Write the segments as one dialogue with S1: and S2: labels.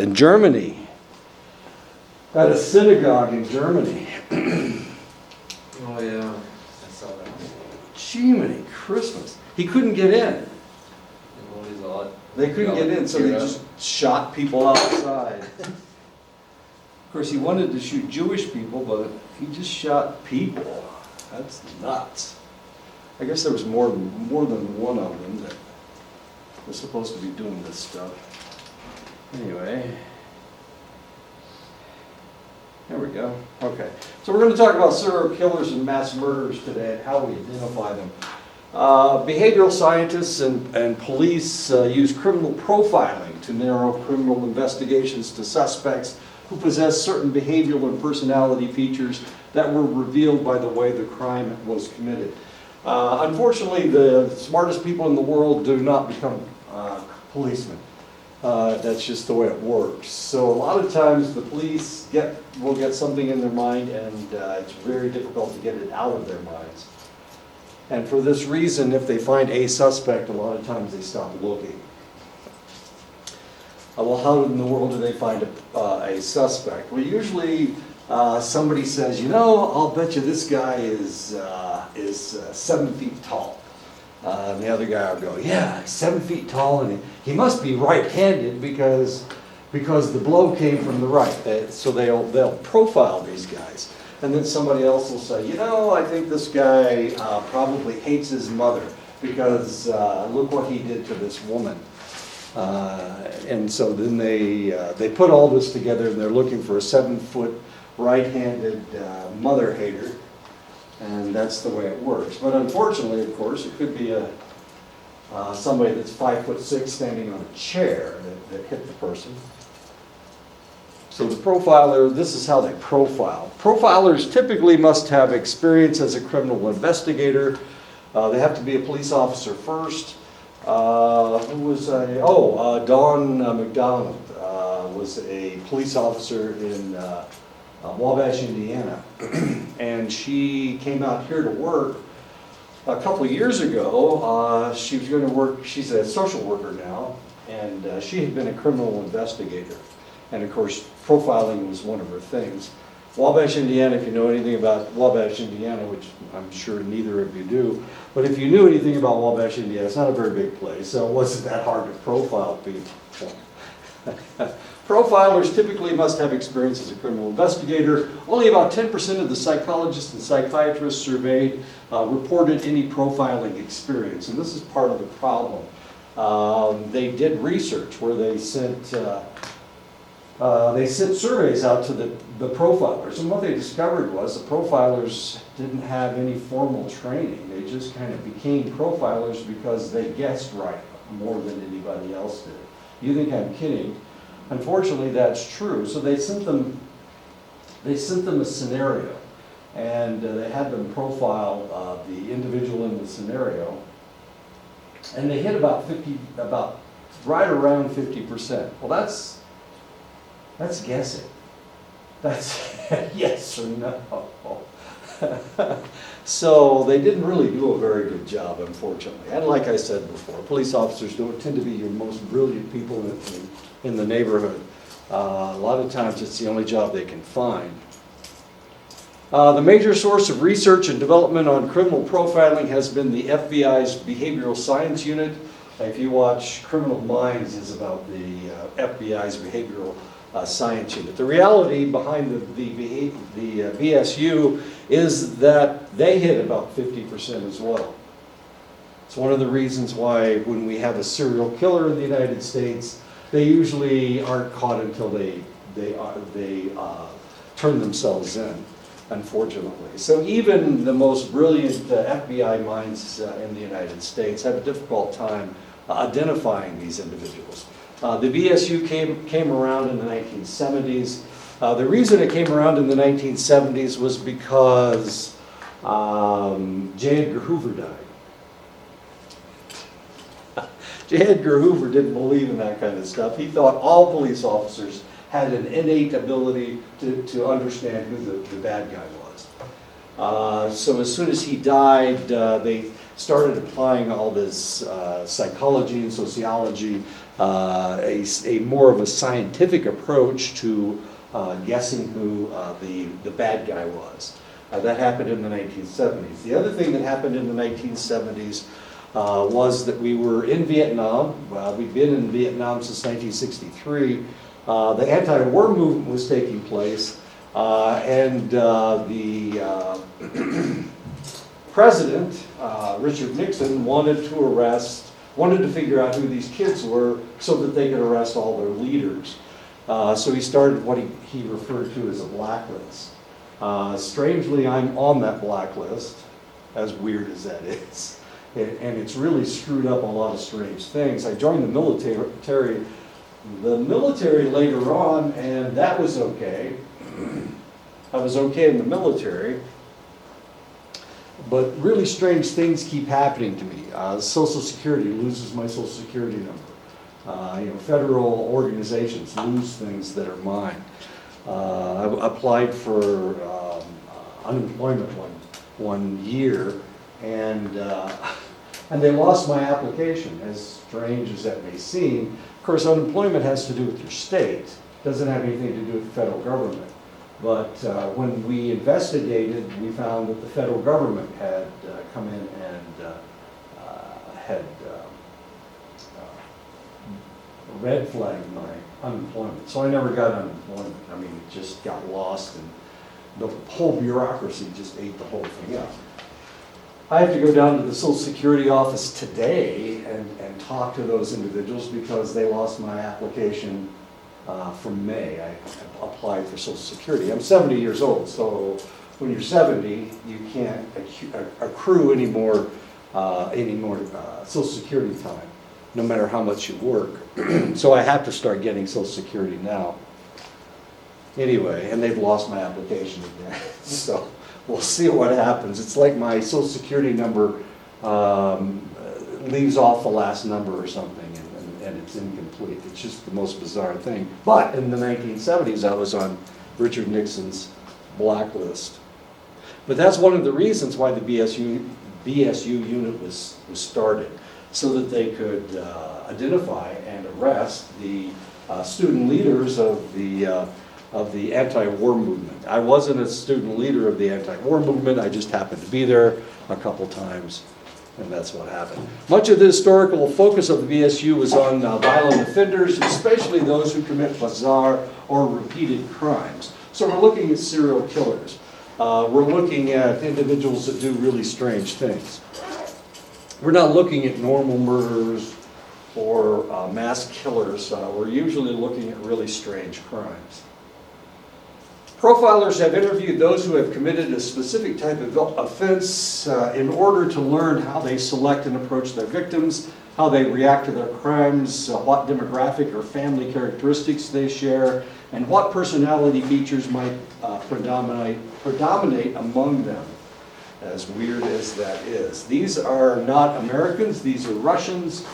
S1: in Germany, at a synagogue in Germany.
S2: Oh, yeah. I saw that.
S1: Jiminy Christmas. He couldn't get in.
S2: All these odd.
S1: They couldn't get in, so they just shot people outside. Of course, he wanted to shoot Jewish people, but he just shot people. That's nuts. I guess there was more than one of them that was supposed to be doing this stuff. Anyway. There we go. Okay. So we're going to talk about serial killers and mass murderers today and how we identify them. Behavioral scientists and police use criminal profiling to narrow criminal investigations to suspects who possess certain behavioral and personality features that were revealed by the way the crime was committed. Unfortunately, the smartest people in the world do not become policemen. That's just the way it works. So a lot of times the police will get something in their mind, and it's very difficult to get it out of their minds. And for this reason, if they find a suspect, a lot of times they stop looking. Well, how in the world do they find a suspect? Well, usually somebody says, you know, I'll bet you this guy is 7 feet tall. And the other guy will go, yeah, he's 7 feet tall, and he must be right-handed because the blow came from the right. So they'll profile these guys. And then somebody else will say, you know, I think this guy probably hates his mother because look what he did to this woman. And so then they put all this together, and they're looking for a 7-foot right-handed mother hater. And that's the way it works. But unfortunately, of course, it could be somebody that's 5'6" standing on a chair that hit the person. So the profiler, this is how they profile. Profilers typically must have experience as a criminal investigator. They have to be a police officer first. Don McDonald was a police officer in Wabash, Indiana. And she came out here to work a couple of years ago. She was going to work, she's a social worker now, and she had been a criminal investigator. And of course, profiling was one of her things. Wabash, Indiana, if you know anything about Wabash, Indiana, which I'm sure neither of you do, but if you knew anything about Wabash, Indiana, it's not a very big place, so it wasn't that hard to profile people. Profilers typically must have experience as a criminal investigator. Only about 10% of the psychologists and psychiatrists surveyed reported any profiling experience, and this is part of the problem. They did research where they sent surveys out to the profilers, and what they discovered was the profilers didn't have any formal training. They just kind of became profilers because they guessed right more than anybody else did. You think I'm kidding? Unfortunately, that's true. So they sent them a scenario, and they had them profile the individual in the scenario, and they hit about right around 50%. Well, that's guessing. That's yes or no. So they didn't really do a very good job, unfortunately. And like I said before, police officers don't tend to be your most brilliant people in the neighborhood. A lot of times it's the only job they can find. The major source of research and development on criminal profiling has been the FBI's Behavioral Science Unit. If you watch Criminal Minds, is about the FBI's Behavioral Science Unit. The reality behind the BSU is that they hit about 50% as well. It's one of the reasons why when we have a serial killer in the United States, they usually aren't caught until they turn themselves in, unfortunately. So even the most brilliant FBI minds in the United States have a difficult time identifying these individuals. The BSU came around in the 1970s. The reason it came around in the 1970s was because J. Edgar Hoover died. J. Edgar Hoover didn't believe in that kind of stuff. He thought all police officers had an innate ability to understand who the bad guy was. So as soon as he died, started applying all this psychology and sociology, a more of a scientific approach to guessing who the bad guy was. That happened in the 1970s. The other thing that happened in the 1970s was that we were in Vietnam. Well, we'd been in Vietnam since 1963. The anti-war movement was taking place, and the president, Richard Nixon, wanted to figure out who these kids were so that they could arrest all their leaders. So he started what he referred to as a blacklist. Strangely, I'm on that blacklist, as weird as that is. And it's really screwed up a lot of strange things. I joined the military later on, and that was okay. I was okay in the military. But really strange things keep happening to me. Social Security loses my Social Security number. Federal organizations lose things that are mine. I applied for unemployment one year, and they lost my application, as strange as that may seem. Of course, unemployment has to do with your state. Doesn't have anything to do with the federal government. But when we investigated, we found that the federal government had come in and had red flagged my unemployment. So I never got unemployment. I mean, it just got lost, and the whole bureaucracy just ate the whole thing up. I have to go down to the Social Security office today and talk to those individuals because they lost my application from May. I applied for Social Security. I'm 70 years old, so when you're 70, you can't accrue any more Social Security time, no matter how much you work. So I have to start getting Social Security now. Anyway, and they've lost my application again. So we'll see what happens. It's like my Social Security number leaves off the last number or something, and it's incomplete. It's just the most bizarre thing. But in the 1970s, I was on Richard Nixon's blacklist. But that's one of the reasons why the BSU unit was started, so that they could identify and arrest the student leaders of the anti-war movement. I wasn't a student leader of the anti-war movement. I just happened to be there a couple times, and that's what happened. Much of the historical focus of the BSU was on violent offenders, especially those who commit bizarre or repeated crimes. So we're looking at serial killers. We're looking at individuals that do really strange things. We're not looking at normal murderers or mass killers. We're usually looking at really strange crimes. Profilers have interviewed those who have committed a specific type of offense in order to learn how they select and approach their victims, how they react to their crimes, what demographic or family characteristics they share, and what personality features might predominate among them, as weird as that is. These are not Americans, these are Russians.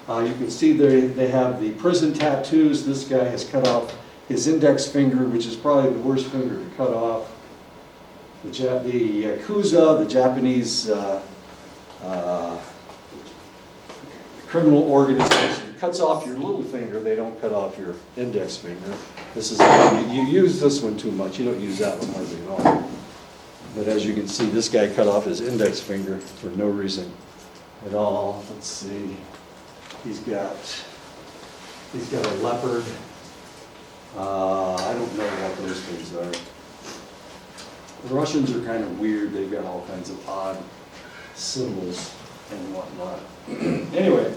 S1: You can see they have the prison tattoos. This guy has cut off his index finger, which is probably the worst finger to cut off. The Yakuza, the Japanese criminal organization, cuts off your little finger, they don't cut off your index finger. This is, you use this one too much, you don't use that one hardly at all. But as you can see, this guy cut off his index finger for no reason at all. Let's see, he's got a leopard. I don't know what those things are. The Russians are kind of weird. They've got all kinds of odd symbols and whatnot. Anyway,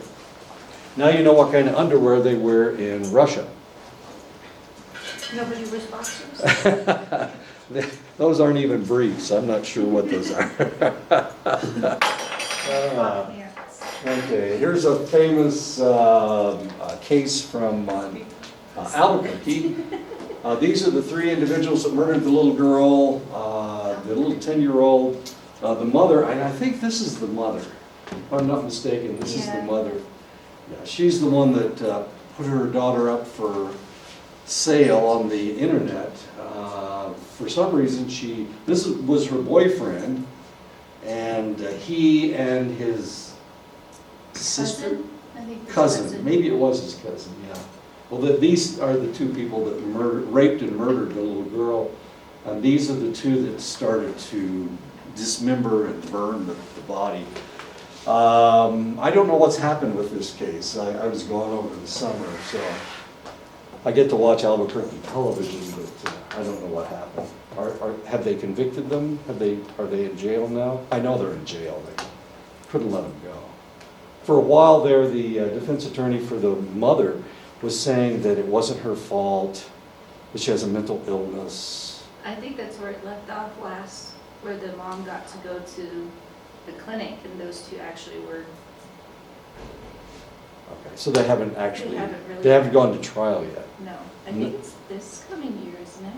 S1: now you know what kind of underwear they wear in Russia.
S3: Nobody wears boxers?
S1: Those aren't even briefs. I'm not sure what those are. Okay, here's a famous case from Albuquerque. These are the three individuals that murdered the little girl, the little 10-year-old, the mother, and I think this is the mother. If I'm not mistaken, this is the mother. Yeah, she's the one that put her daughter up for sale on the internet. For some reason, this was her boyfriend, and and he and his sister?
S3: Cousin? I think it's
S1: Cousin, maybe it was his cousin, yeah. Well, these are the two people that raped and murdered the little girl. And these are the two that started to dismember and burn the body. I don't know what's happened with this case. I was gone over the summer, so I get to watch Albuquerque television, but I don't know what happened. Have they convicted them? Are they in jail now? I know they're in jail. They couldn't let them go. For a while there, the defense attorney for the mother was saying that it wasn't her fault, that she has a mental illness.
S3: I think that's where it left off last, where the mom got to go to the clinic and those two actually were,
S1: Okay, so they haven't actually,
S3: really-
S1: they haven't gone to trial yet.
S3: no. I think it's this coming year, isn't it?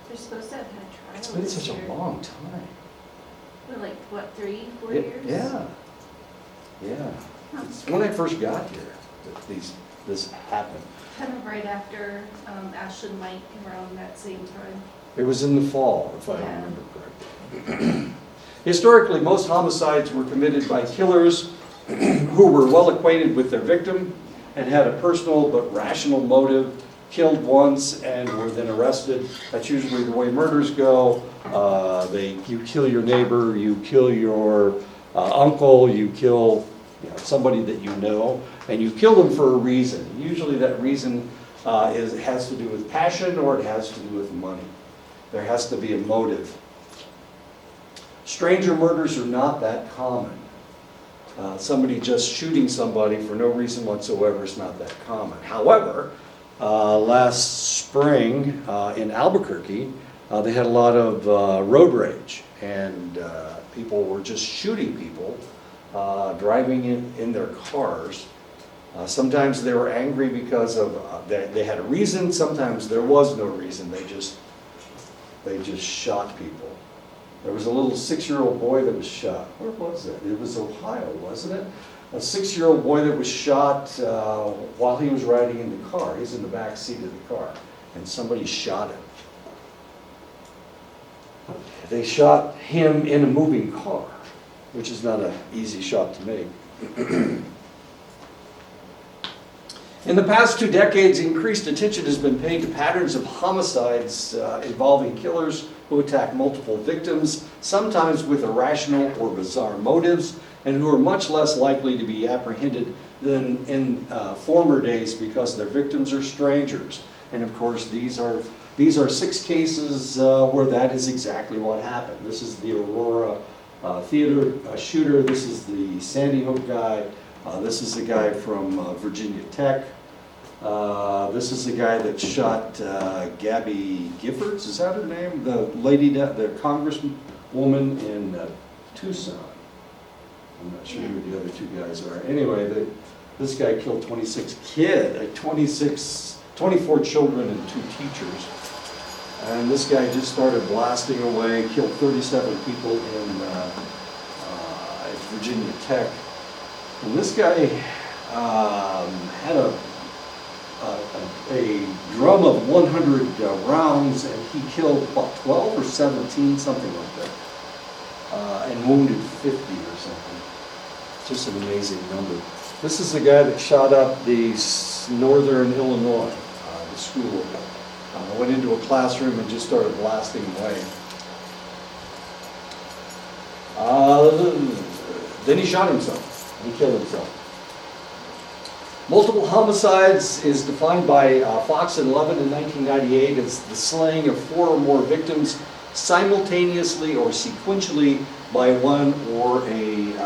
S3: They're supposed to have had a trial
S1: It's been
S3: this
S1: such
S3: year.
S1: a long time.
S3: What, like, what, 3-4
S1: Yeah,
S3: years?
S1: Yeah, yeah.
S3: Huh.
S1: It's when I first got here that this happened.
S3: Kind of right after Ashley and Mike around that same time.
S1: It was in the fall, if I
S3: Yeah.
S1: remember correctly. Historically, most homicides were committed by killers who were well acquainted with their victim and had a personal but rational motive, killed once and were then arrested. That's usually the way murders go. You kill your neighbor, you kill your uncle, you kill somebody that you know, and you kill them for a reason. Usually that reason has to do with passion or it has to do with money. There has to be a motive. Stranger murders are not that common. Somebody just shooting somebody for no reason whatsoever is not that common. However, last spring in Albuquerque, they had a lot of road rage, and people were just shooting people, driving in their cars. Sometimes they were angry because of they had a reason. Sometimes there was no reason. They just shot people. There was a little 6-year-old boy that was shot. Where was it? It was Ohio, wasn't it? A 6-year-old boy that was shot while he was riding in the car. He's in the back seat of the car, and somebody shot him. They shot him in a moving car, which is not an easy shot to make. In the past 2 decades, increased attention has been paid to patterns of homicides involving killers who attack multiple victims, sometimes with irrational or bizarre motives, and who are much less likely to be apprehended than in former days because their victims are strangers. And of course, these are 6 cases where that is exactly what happened. This is the Aurora theater shooter. This is the Sandy Hook guy. This is the guy from Virginia Tech. This is the guy that shot Gabby Giffords, is that her name? The lady, the congresswoman in Tucson. I'm not sure who the other 2 guys are. Anyway, this guy killed 24 children and 2 teachers. And this guy just started blasting away, killed 37 people in at Virginia Tech. And this guy had a drum of 100 rounds, and he killed, what, 12 or 17, something like that, and wounded 50 or something. Just an amazing number. This is the guy that shot up the Northern Illinois, the school. Went into a classroom and just started blasting away. Then he shot himself. He killed himself. Multiple homicides is defined by Fox and Levin in 1998 as the slaying of 4 or more victims simultaneously or sequentially by one or a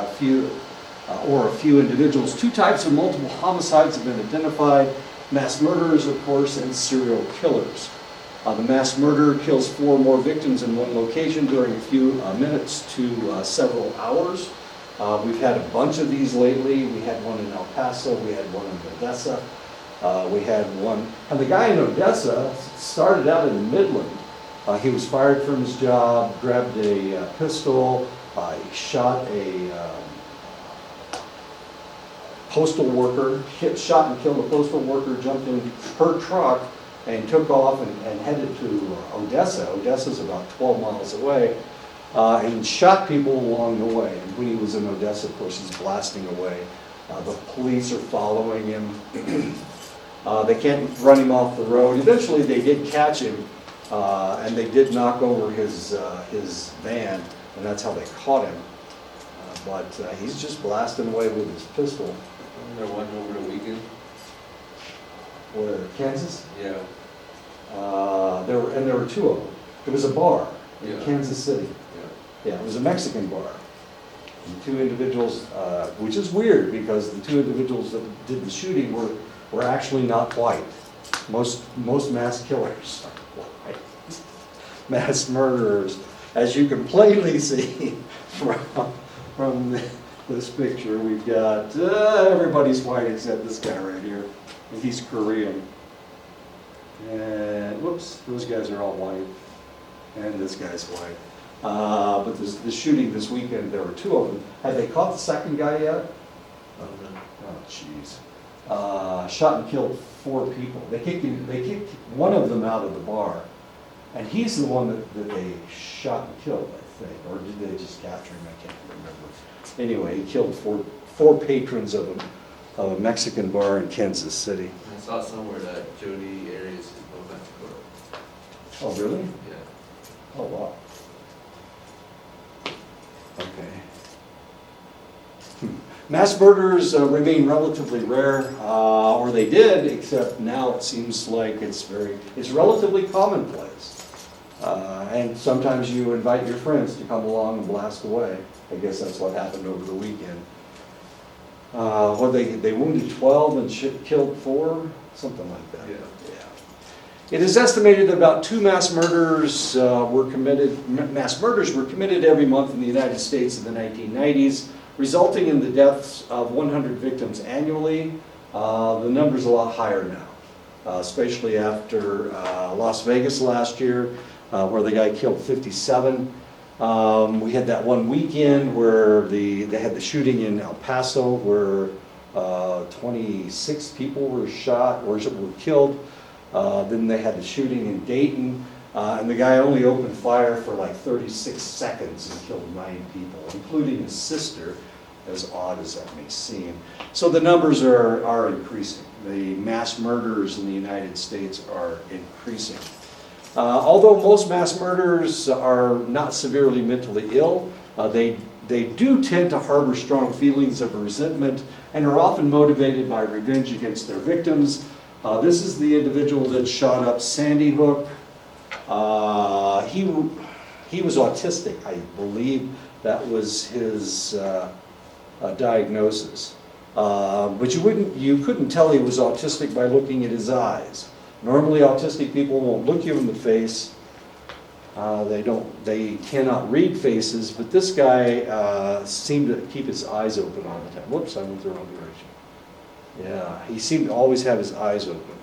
S1: few individuals. 2 types of multiple homicides have been identified: mass murderers, of course, and serial killers. The mass murderer kills 4 or more victims in one location during a few minutes to several hours. We've had a bunch of these lately. We had one in El Paso, we had one in Odessa, we had one, and the guy in Odessa started out in Midland. He was fired from his job, grabbed a pistol, he shot a postal worker, shot and killed a postal worker, jumped in her truck and took off and headed to Odessa. Odessa's about 12 miles away. and shot people along the way. And when he was in Odessa, of course, he's blasting away. The police are following him. They can't run him off the road. Eventually, they did catch him, and they did knock over his van, and that's how they caught him. But he's just blasting away with his pistol.
S2: Wasn't there one over the weekend?
S1: Where, Kansas?
S2: Yeah.
S1: There were two of them. It was a bar in
S2: Yeah.
S1: Kansas City.
S2: Yeah.
S1: Yeah, it was a Mexican bar. And two individuals, which is weird because the two individuals that did the shooting were actually not white. Most mass killers are white. Mass murderers, as you can plainly see from this picture, we've got everybody's white except this guy right here. And he's Korean. And whoops, those guys are all white. And this guy's white. But the shooting this weekend, there were two of them. Have they caught the second guy yet? Oh, jeez. Shot and killed 4 people. They kicked one of them out of the bar. And he's the one that they shot and killed, I think. Or did they just capture him? I can't remember. Anyway, he killed four patrons of a Mexican bar in Kansas City.
S2: I saw somewhere that Jody Arias is going back to court.
S1: Oh, really?
S2: Yeah.
S1: Oh, wow. Okay. Mass murders remain relatively rare, or they did, except now it seems like it's relatively commonplace. And sometimes you invite your friends to come along and blast away. I guess that's what happened over the weekend. They wounded 12 and killed 4, something like that.
S2: Yeah.
S1: It is estimated that about 2 mass murders were committed every month in the United States in the 1990s, resulting in the deaths of 100 victims annually. The number's a lot higher now, especially after Las Vegas last year, where the guy killed 57. We had that one weekend where they had the shooting in El Paso, where 26 people were shot or were killed. Then they had the shooting in Dayton, and the guy only opened fire for like 36 seconds and killed 9 people, including his sister, as odd as that may seem. So the numbers are increasing. The mass murders in the United States are increasing. Although most mass murderers are not severely mentally ill, they do tend to harbor strong feelings of resentment and are often motivated by revenge against their victims. This is the individual that shot up Sandy Hook. He was autistic, I believe that was his diagnosis. But you couldn't tell he was autistic by looking at his eyes. Normally autistic people won't look you in the face. They cannot read faces, but this guy seemed to keep his eyes open all the time. Whoops, I went the wrong direction. Yeah, he seemed to always have his eyes open.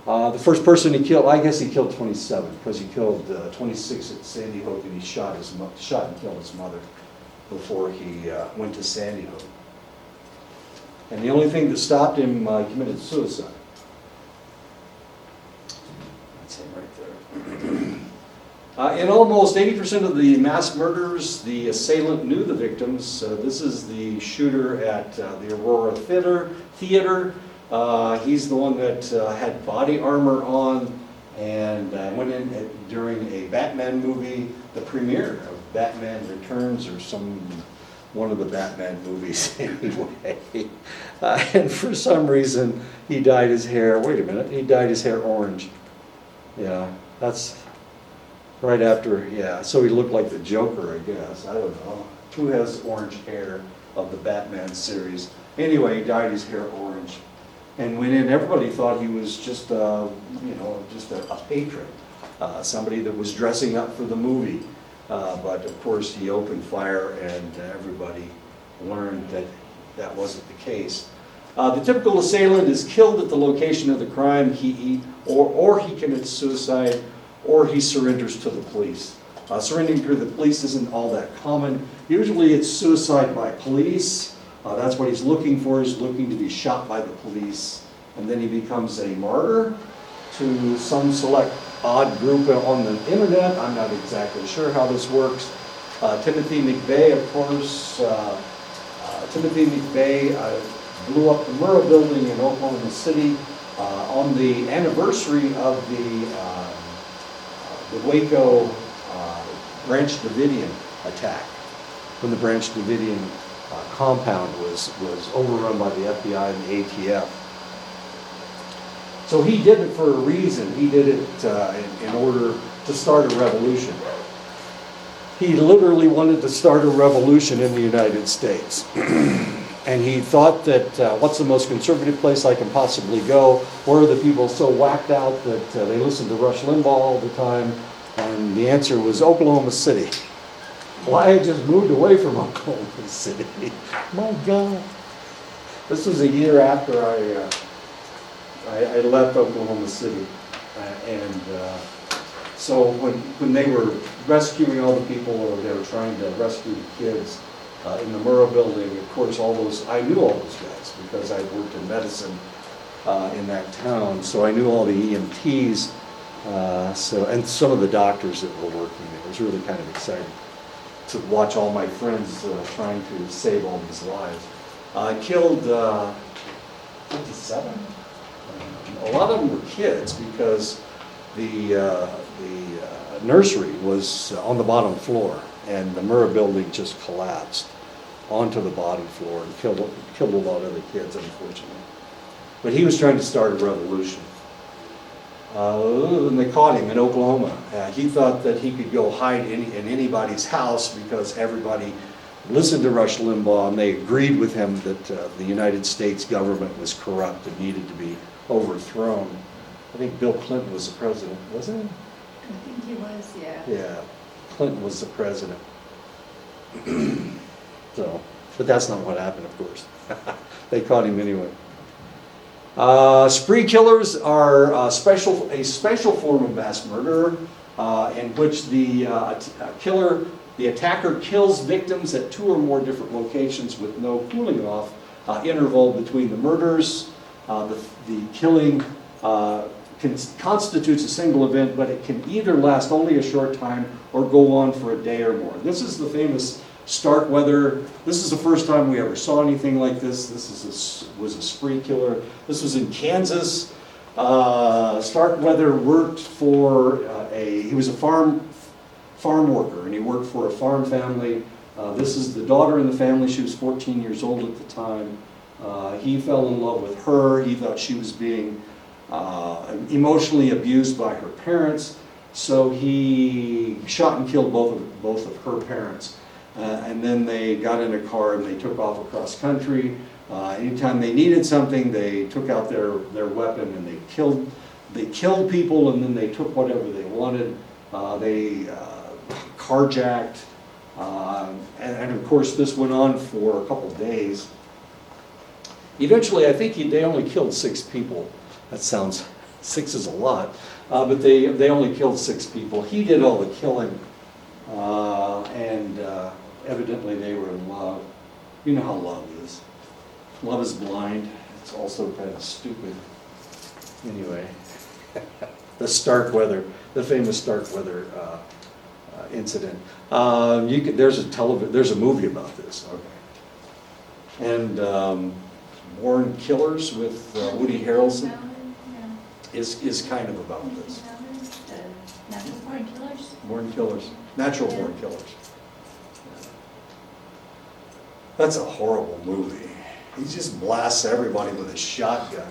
S1: The first person he killed, I guess he killed 27, because he killed 26 at Sandy Hook, and he shot and killed his mother before he went to Sandy Hook. And the only thing that stopped him, he committed suicide. That's him right there. In almost 80% of the mass murders, the assailant knew the victims. This is the shooter at the Aurora Theater. He's the one that had body armor on and went in during a Batman movie, the premiere of Batman Returns or one of the Batman movies anyway. And for some reason, he dyed his hair, he dyed his hair orange. Yeah, that's right after, so he looked like the Joker, I guess. I don't know. Who has orange hair of the Batman series? Anyway, he dyed his hair orange. And went in, everybody thought he was just a patron, somebody that was dressing up for the movie. But of course, he opened fire, and everybody learned that that wasn't the case. The typical assailant is killed at the location of the crime. Or he commits suicide, or he surrenders to the police. Surrendering to the police isn't all that common. Usually, it's suicide by police. That's what he's looking for. He's looking to be shot by the police, and then he becomes a martyr to some select odd group on the internet. I'm not exactly sure how this works. Timothy McVeigh, of course, Timothy McVeigh blew up the Murrah building in Oklahoma City on the anniversary of the Waco Branch Davidian attack, when the Branch Davidian compound was overrun by the FBI and the ATF. So he did it for a reason. He did it in order to start a revolution. He literally wanted to start a revolution in the United States. And he thought that, what's the most conservative place I can possibly go? Where are the people so whacked out that they listen to Rush Limbaugh all the time? And the answer was Oklahoma City. Well, I had just moved away from Oklahoma City. My God. This was a year after I left Oklahoma City. So when they were rescuing all the people, or they were trying to rescue the kids in the Murrah building, of course, I knew all those guys because I worked in medicine in that town. So I knew all the EMTs, and some of the doctors that were working there. It was really kind of exciting to watch all my friends trying to save all these lives. I killed 57. A lot of them were kids because the nursery was on the bottom floor, and the Murrah building just collapsed onto the bottom floor and killed a lot of the kids, unfortunately. But he was trying to start a revolution. And they caught him in Oklahoma. He thought that he could go hide in anybody's house because everybody listened to Rush Limbaugh, and they agreed with him that the United States government was corrupt and needed to be overthrown. I think Bill Clinton was the president, wasn't he?
S3: I think he was, yeah.
S1: Yeah, Clinton was the president. But that's not what happened, of course. They caught him anyway. Spree killers are a special form of mass murder in which the attacker kills victims at 2 or more different locations with no cooling off interval between the murders. The killing constitutes a single event, but it can either last only a short time or go on for a day or more. This is the famous Starkweather. This is the first time we ever saw anything like this. This was a spree killer. This was in Kansas. Starkweather worked for he was a farm worker, and he worked for a farm family. This is the daughter in the family. She was 14 years old at the time. He fell in love with her. He thought she was being emotionally abused by her parents, so he shot and killed both of her parents. And then they got in a car and they took off across country. Anytime they needed something, they took out their weapon and they killed people, and then they took whatever they wanted. They carjacked, and of course this went on for a couple days. Eventually, I think they only killed 6 people. That sounds, 6 is a lot, but they only killed 6 people. He did all the killing, and evidently they were in love. You know how love is. Love is blind. It's also kind of stupid. Anyway, the famous Starkweather incident. There's a movie about this. Okay. And Born Killers with Woody Harrelson is kind of about this.
S3: Natural Born Killers?
S1: Born Killers. Natural Born Killers. That's a horrible movie. He just blasts everybody with a shotgun.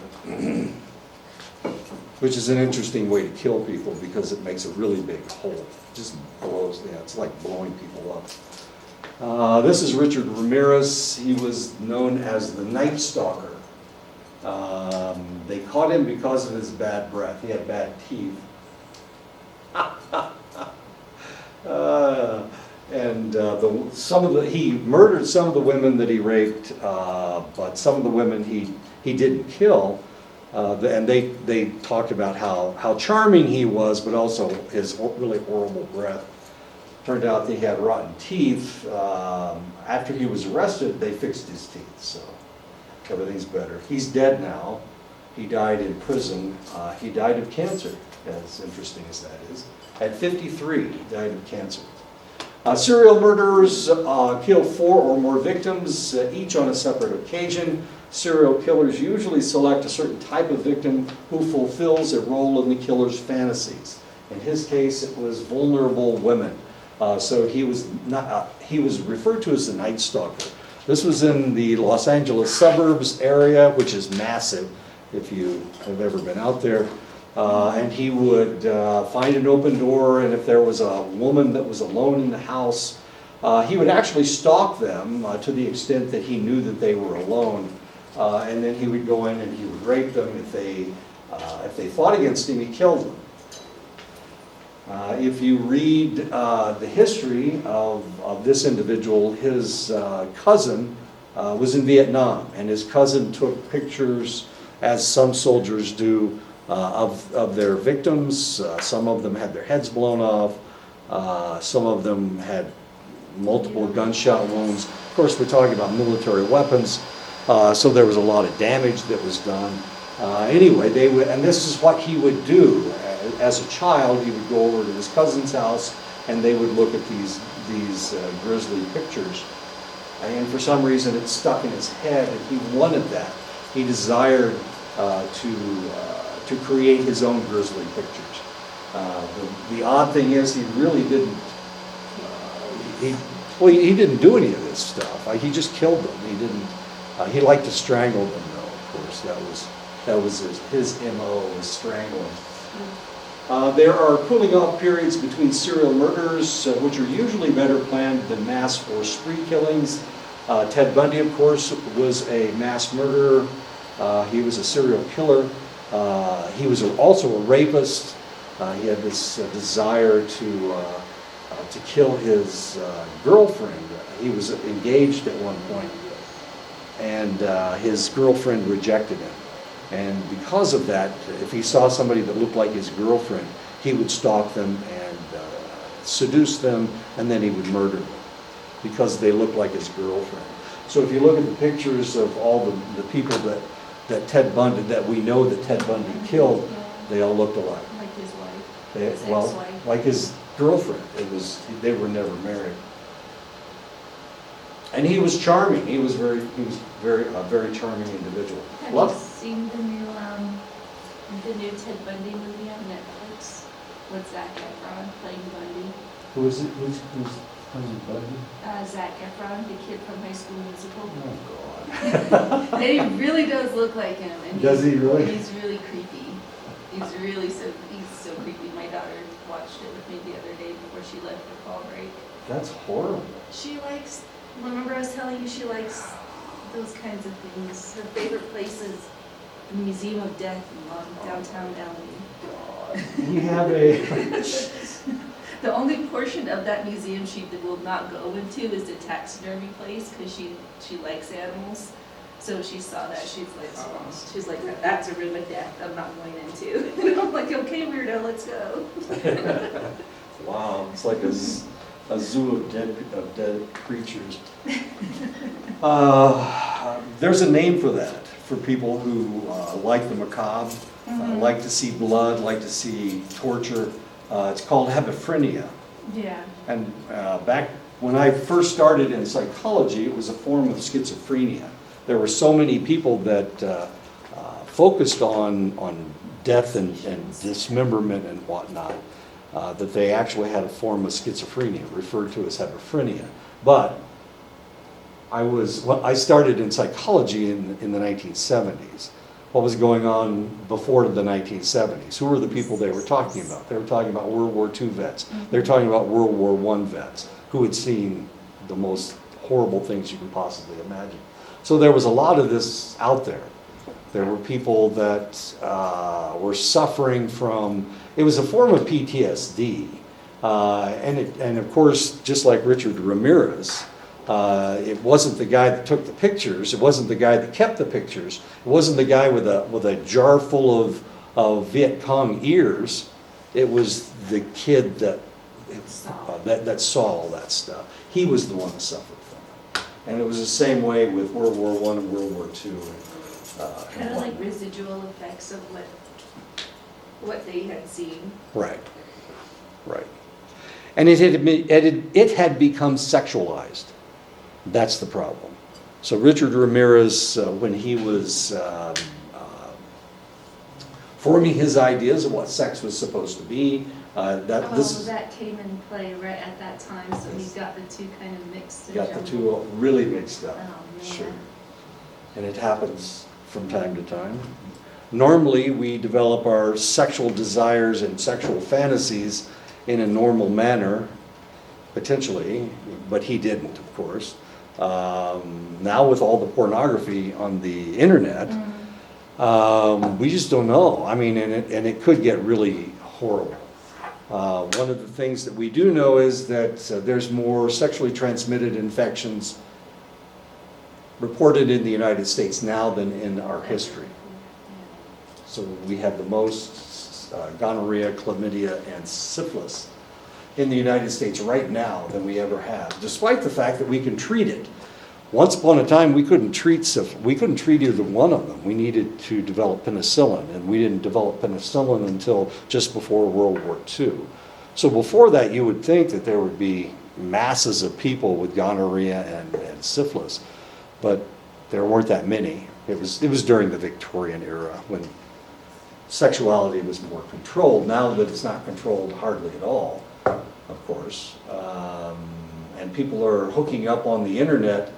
S1: Which is an interesting way to kill people because it makes a really big hole. It just blows, it's like blowing people up. This is Richard Ramirez. He was known as the Night Stalker. They caught him because of his bad breath. He had bad teeth. He murdered some of the women that he raped, but some of the women he didn't kill. And they talked about how charming he was, but also his really horrible breath. Turned out that he had rotten teeth. After he was arrested, they fixed his teeth, so everything's better. He's dead now. He died in prison. He died of cancer as interesting as that is. At 53, he died of cancer. Serial murderers kill 4 or more victims, each on a separate occasion. Serial killers usually select a certain type of victim who fulfills a role in the killer's fantasies. In his case, it was vulnerable women. So he was referred to as the Night Stalker. This was in the Los Angeles suburbs area, which is massive if you have ever been out there. And he would find an open door, and if there was a woman that was alone in the house, he would actually stalk them to the extent that he knew that they were alone. And then he would go in and he would rape them. If they fought against him, he killed them. If you read the history of this individual, his cousin was in Vietnam, and his cousin took pictures, as some soldiers do, of their victims. Some of them had their heads blown off. Some of them had multiple gunshot wounds. Of course, we're talking about military weapons, so there was a lot of damage that was done. Anyway, they would, and this is what he would do. As a child, he would go over to his cousin's house, and they would look at these grisly pictures. And for some reason, it stuck in his head, and he wanted that. He desired to create his own grisly pictures. The odd thing is, he really didn't. He didn't do any of this stuff. He just killed them. He didn't. He liked to strangle them, though. Of course, that was his MO, was strangling. There are cooling off periods between serial murders, which are usually better planned than mass or spree killings. Ted Bundy, of course, was a mass murderer. He was a serial killer. He was also a rapist. He had this desire to kill his girlfriend. He was engaged at one point, and his girlfriend rejected him. And because of that, if he saw somebody that looked like his girlfriend, he would stalk them and seduce them, and then he would murder them because they looked like his girlfriend. So if you look at the pictures of all the people that Ted Bundy, that we know that Ted Bundy killed, they all looked alike.
S3: Like his wife. His
S1: Well,
S3: ex-wife.
S1: like his girlfriend. They were never married. And he was charming. He was a very charming individual.
S3: Have
S1: Well,
S3: you seen the new Ted Bundy movie on Netflix with Zac Efron playing Bundy?
S1: who is it? Who's playing Bundy?
S3: Zac Efron, the kid from High School Musical.
S1: Oh, God.
S3: And he really does look like him. And
S1: Does he really?
S3: He's really creepy. He's so creepy. My daughter watched it with me the other day before she left for fall break.
S1: That's horrible.
S3: She likes, remember I was telling you she likes those kinds of things. Her favorite place is the Museum of Death in downtown LA.
S1: We have a...
S3: The only portion of that museum she will not go into is the taxidermy place because she likes animals. So she saw that, she's like, that's a room of death I'm not going into. And I'm like, okay, weirdo, let's go.
S1: Wow, it's like a zoo of dead creatures. There's a name for that, for people who like the macabre, like to see blood, like to see torture. It's called hepiphrenia.
S3: Yeah.
S1: And back when I first started in psychology, it was a form of schizophrenia. There were so many people that focused on death and dismemberment and whatnot, that they actually had a form of schizophrenia, referred to as hepiphrenia. But I started in psychology in the 1970s. What was going on before the 1970s? Who were the people they were talking about? They were talking about World War II vets. They were talking about World War I vets who had seen the most horrible things you can possibly imagine. So there was a lot of this out there. There were people that were suffering from, it was a form of PTSD. And of course, just like Richard Ramirez, it wasn't the guy that took the pictures. It wasn't the guy that kept the pictures. It wasn't the guy with a jar full of Viet Cong ears. It was the kid that saw all that stuff. He was the one that suffered from it. And it was the same way with World War I and World War II.
S3: Kind of like residual effects of what what they had seen.
S1: Right, right. And it had become sexualized. That's the problem. So Richard Ramirez, when he was forming his ideas of what sex was supposed to be,
S3: That came in play right at that time, so he got the two kind of mixed.
S1: got the two really mixed up.
S3: Oh, man.
S1: Sure. And it happens from time to time. Normally, we develop our sexual desires and sexual fantasies in a normal manner, potentially, but he didn't, of course. Now with all the pornography on the internet, we just don't know. I mean, and it could get really horrible. One of the things that we do know is that there's more sexually transmitted infections reported in the United States now than in our history. So we have the most gonorrhea, chlamydia, and syphilis in the United States right now than we ever have, despite the fact that we can treat it. Once upon a time, we couldn't treat syphilis. We couldn't treat either one of them. We needed to develop penicillin, and we didn't develop penicillin until just before World War II. So before that, you would think that there would be masses of people with gonorrhea and syphilis, but there weren't that many. It was during the Victorian era when sexuality was more controlled. Now that it's not controlled hardly at all, of course, and people are hooking up on the internet.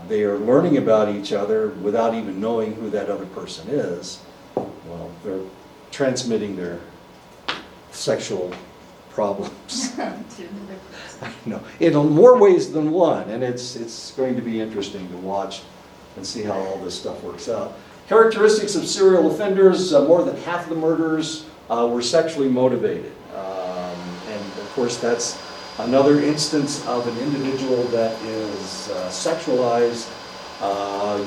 S1: They are learning about each other without even knowing who that other person is. Well, they're transmitting their sexual problems.
S3: To another person.
S1: No, in more ways than one, and it's going to be interesting to watch and see how all this stuff works out. Characteristics of serial offenders: more than half of the murders were sexually motivated, and of course that's another instance of an individual that is sexualized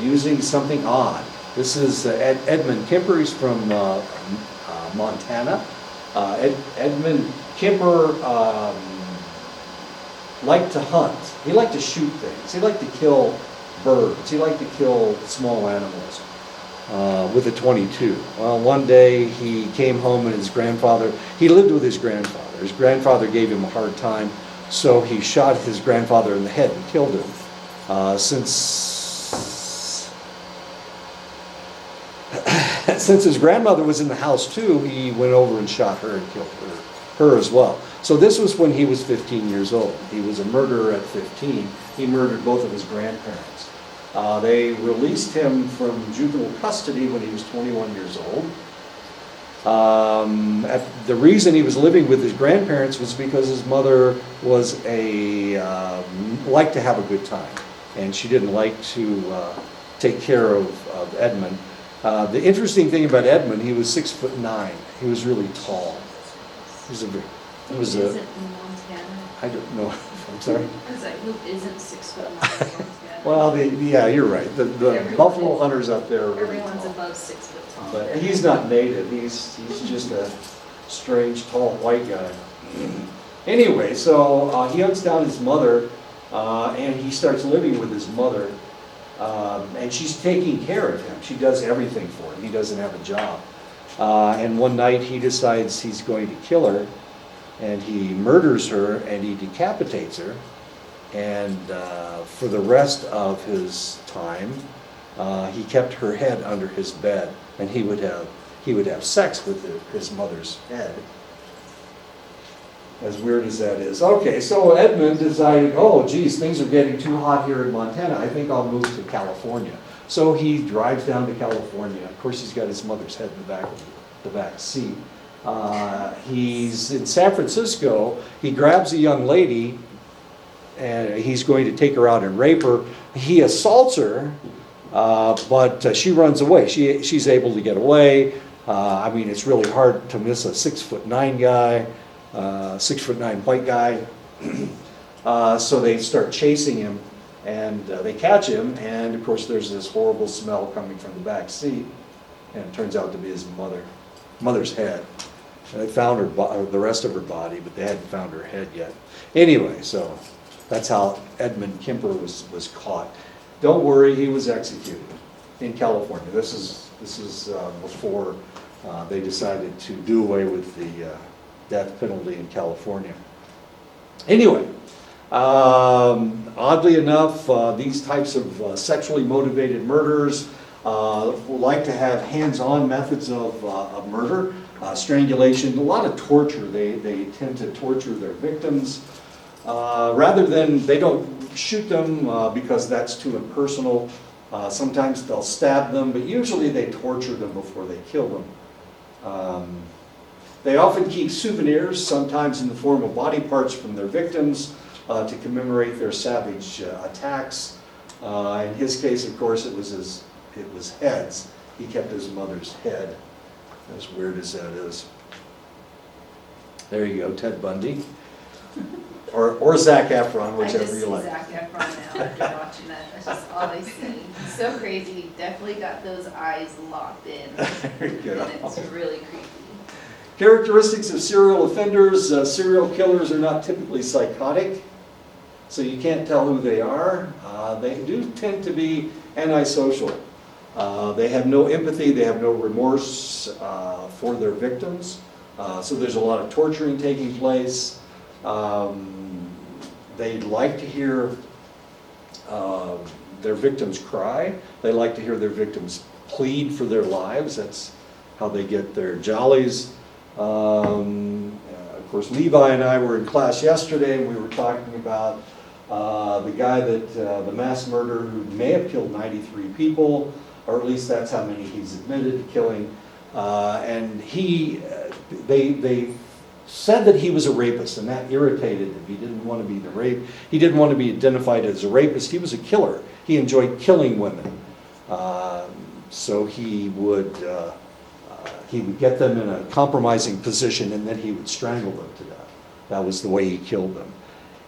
S1: using something odd. This is Edmund Kemper. He's from Montana. Edmund Kemper liked to hunt. He liked to shoot things. He liked to kill birds. He liked to kill small animals with a .22. Well, one day he came home and he lived with his grandfather. His grandfather gave him a hard time, so he shot his grandfather in the head and killed him. Since his grandmother was in the house too, he went over and shot her and killed her as well. So this was when he was 15 years old. He was a murderer at 15. He murdered both of his grandparents. They released him from juvenile custody when he was 21 years old. The reason he was living with his grandparents was because his mother was liked to have a good time, and she didn't like to take care of Edmund. The interesting thing about Edmund, he was 6'9". He was really tall. He was
S3: Isn't in Montana?
S1: I don't know. I'm sorry.
S3: I was like, who isn't 6 foot in Montana?
S1: Well, yeah, you're right. The buffalo hunters up there are really
S3: Everyone's
S1: tall.
S3: above 6 foot tall.
S1: But he's not native. He's just a strange, tall, white guy. Anyway, so he hunts down his mother, and he starts living with his mother, and she's taking care of him. She does everything for him. He doesn't have a job. And one night he decides he's going to kill her, and he murders her, and he decapitates her. And for the rest of his time, he kept her head under his bed, and he would have sex with his mother's head. As weird as that is. Okay, so Edmund decided, oh geez, things are getting too hot here in Montana. I think I'll move to California. So he drives down to California. Of course, he's got his mother's head in the back seat. He's in San Francisco. He grabs a young lady, and he's going to take her out and rape her. He assaults her, but she runs away. She's able to get away. I mean, it's really hard to miss a 6'9" guy, 6'9" white guy. So they start chasing him, and they catch him. And of course, there's this horrible smell coming from the back seat, and it turns out to be his mother's head. And they found the rest of her body, but they hadn't found her head yet. Anyway, so that's how Edmund Kemper was caught. Don't worry, he was executed in California. This is before they decided to do away with the death penalty in California. Anyway, oddly enough, these types of sexually motivated murders like to have hands-on methods of murder, strangulation, a lot of torture. They tend to torture their victims. Rather than, they don't shoot them because that's too impersonal. Sometimes they'll stab them, but usually they torture them before they kill them. They often keep souvenirs, sometimes in the form of body parts from their victims, to commemorate their savage attacks. In his case, of course, it was heads. He kept his mother's head, as weird as that is. There you go, Ted Bundy. Or Zac Efron, whichever you like.
S3: I just see Zac Efron now after watching that. That's just all I see. So crazy. He definitely got those eyes locked in.
S1: There you go.
S3: And it's really creepy.
S1: Characteristics of serial offenders. Serial killers are not typically psychotic, so you can't tell who they are. They do tend to be antisocial. They have no empathy, they have no remorse for their victims. So there's a lot of torturing taking place. They like to hear their victims cry. They like to hear their victims plead for their lives. That's how they get their jollies. Of course, Levi and I were in class yesterday, and we were talking about the guy that, the mass murderer who may have killed 93 people, or at least that's how many he's admitted to killing. And they said that he was a rapist, and that irritated him. He didn't want to be he didn't want to be identified as a rapist. He was a killer. He enjoyed killing women. So he would get them in a compromising position, and then he would strangle them to death. That was the way he killed them.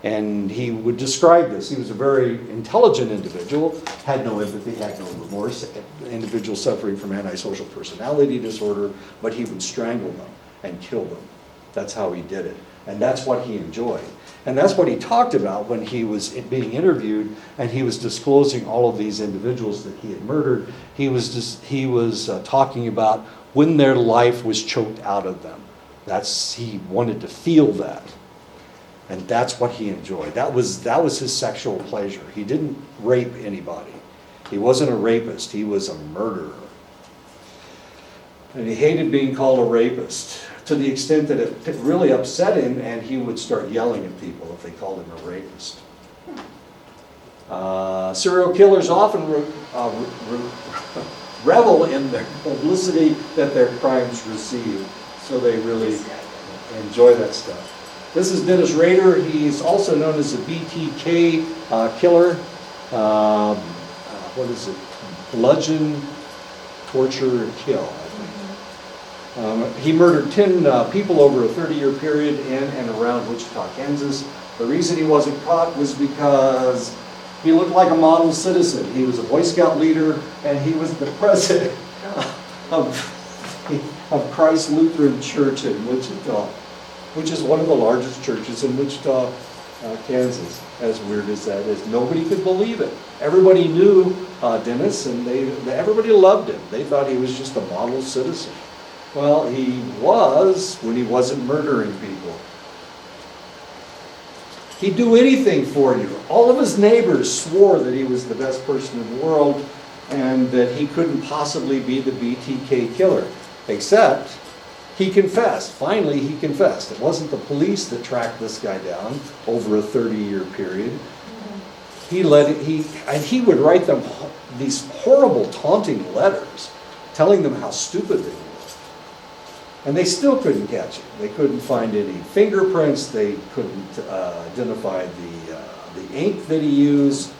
S1: And he would describe this. He was a very intelligent individual, had no empathy, had no remorse, individual suffering from antisocial personality disorder, but he would strangle them and kill them. That's how he did it. And that's what he enjoyed. And that's what he talked about when he was being interviewed and he was disclosing all of these individuals that he had murdered. He was talking about when their life was choked out of them. He wanted to feel that. And that's what he enjoyed. That was his sexual pleasure. He didn't rape anybody. He wasn't a rapist. He was a murderer. And he hated being called a rapist to the extent that it really upset him, and he would start yelling at people if they called him a rapist. Serial killers often revel in the publicity that their crimes receive. So they really enjoy that stuff. This is Dennis Rader. He's also known as the BTK killer. What is it? Bludgeon, torture, and kill, I think. He murdered 10 people over a 30-year period in and around Wichita, Kansas. The reason he wasn't caught was because he looked like a model citizen. He was a Boy Scout leader, and he was the president of Christ Lutheran Church in Wichita, which is one of the largest churches in Wichita, Kansas, as weird as that is. Nobody could believe it. Everybody knew Dennis, and everybody loved him. They thought he was just a model citizen. Well, he was when he wasn't murdering people. He'd do anything for you. All of his neighbors swore that he was the best person in the world and that he couldn't possibly be the BTK killer, except he confessed. Finally, he confessed. It wasn't the police that tracked this guy down over a 30-year period. He would write them these horrible, taunting letters, telling them how stupid they were. And they still couldn't catch him. They couldn't find any fingerprints. They couldn't identify the ink that he used.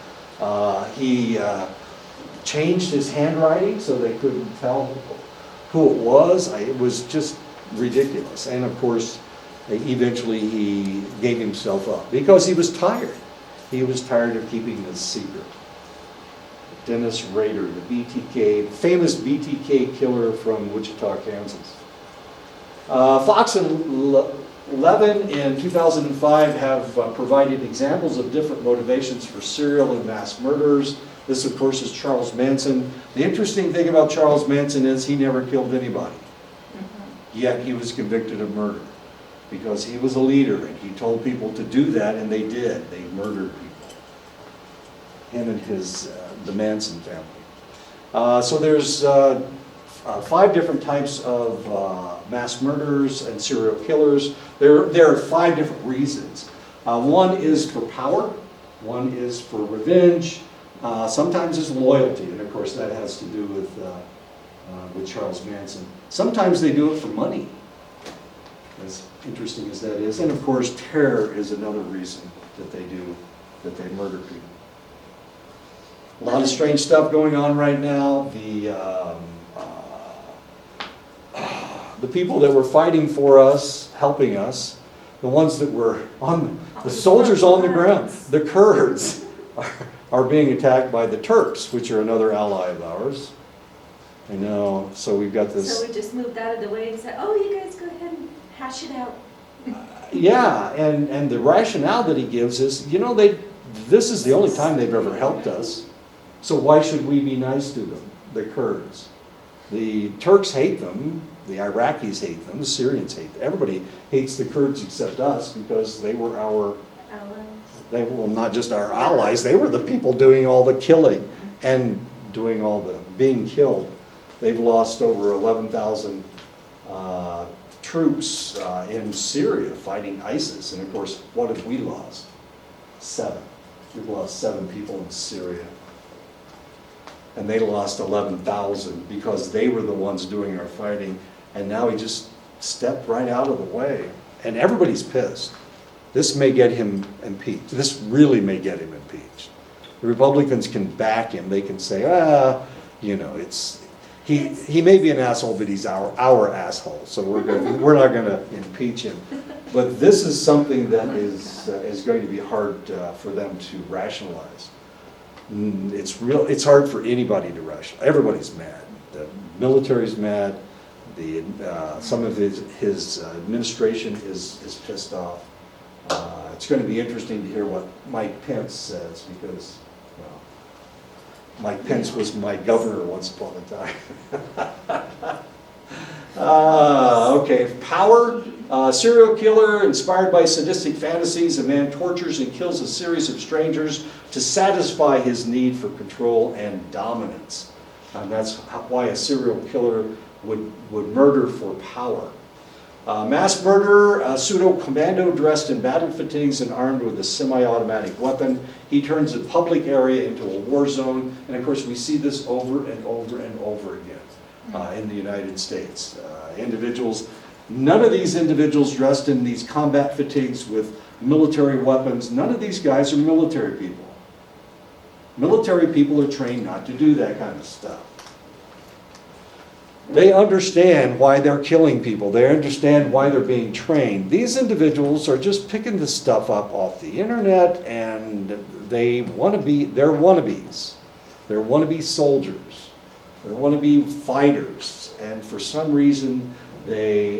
S1: He changed his handwriting so they couldn't tell who it was. It was just ridiculous. And of course, eventually he gave himself up because he was tired. He was tired of keeping this secret. Dennis Rader, the famous BTK killer from Wichita, Kansas. Fox and Levin in 2005 have provided examples of different motivations for serial and mass murderers. This, of course, is Charles Manson. The interesting thing about Charles Manson is he never killed anybody. yet he was convicted of murder because he was a leader and he told people to do that, and they did. They murdered people. Him and the Manson family. So there's 5 different types of mass murderers and serial killers. There are 5 different reasons. One is for power, one is for revenge, sometimes it's loyalty, and of course that has to do with Charles Manson. Sometimes they do it for money, as interesting as that is, and of course terror is another reason that they murder people. A lot of strange stuff going on right now. The people that were fighting for us, helping us, the ones that were the soldiers on the ground, the Kurds, are being attacked by the Turks, which are another ally of ours. I know, so we've got this.
S3: So we just moved out of the way and said, oh, you guys go ahead and hash it out.
S1: Yeah, and the rationale that he gives is, this is the only time they've ever helped us, so why should we be nice to them, the Kurds? The Turks hate them, the Iraqis hate them, the Syrians hate them. Everybody hates the Kurds except us because they were not just our allies, they were the people doing all the killing and doing all the being killed. They've lost over 11,000 troops in Syria fighting ISIS, and of course, what have we lost? 7. We've lost 7 people in Syria. And they lost 11,000 because they were the ones doing our fighting, and now he just stepped right out of the way. And everybody's pissed. This may get him impeached. This really may get him impeached. The Republicans can back him. They can say, he may be an asshole, but he's our asshole, so we're not going to impeach him. But this is something that is going to be hard for them to rationalize. It's hard for anybody to rationalize. Everybody's mad. The military's mad. Some of his administration is pissed off. It's going to be interesting to hear what Mike Pence says, because Mike Pence was my governor once upon a time. Okay, power. Serial killer inspired by sadistic fantasies. A man tortures and kills a series of strangers to satisfy his need for control and dominance. And that's why a serial killer would murder for power. Mass murder, a pseudo-commando dressed in battle fatigues and armed with a semi-automatic weapon. He turns a public area into a war zone. And of course, we see this over and over and over again in the United States. None of these individuals dressed in these combat fatigues with military weapons, none of these guys are military people. Military people are trained not to do that kind of stuff. They understand why they're killing people. They understand why they're being trained. These individuals are just picking this stuff up off the internet, and they're wannabes. They're wannabe soldiers. They're wannabe fighters. And for some reason, they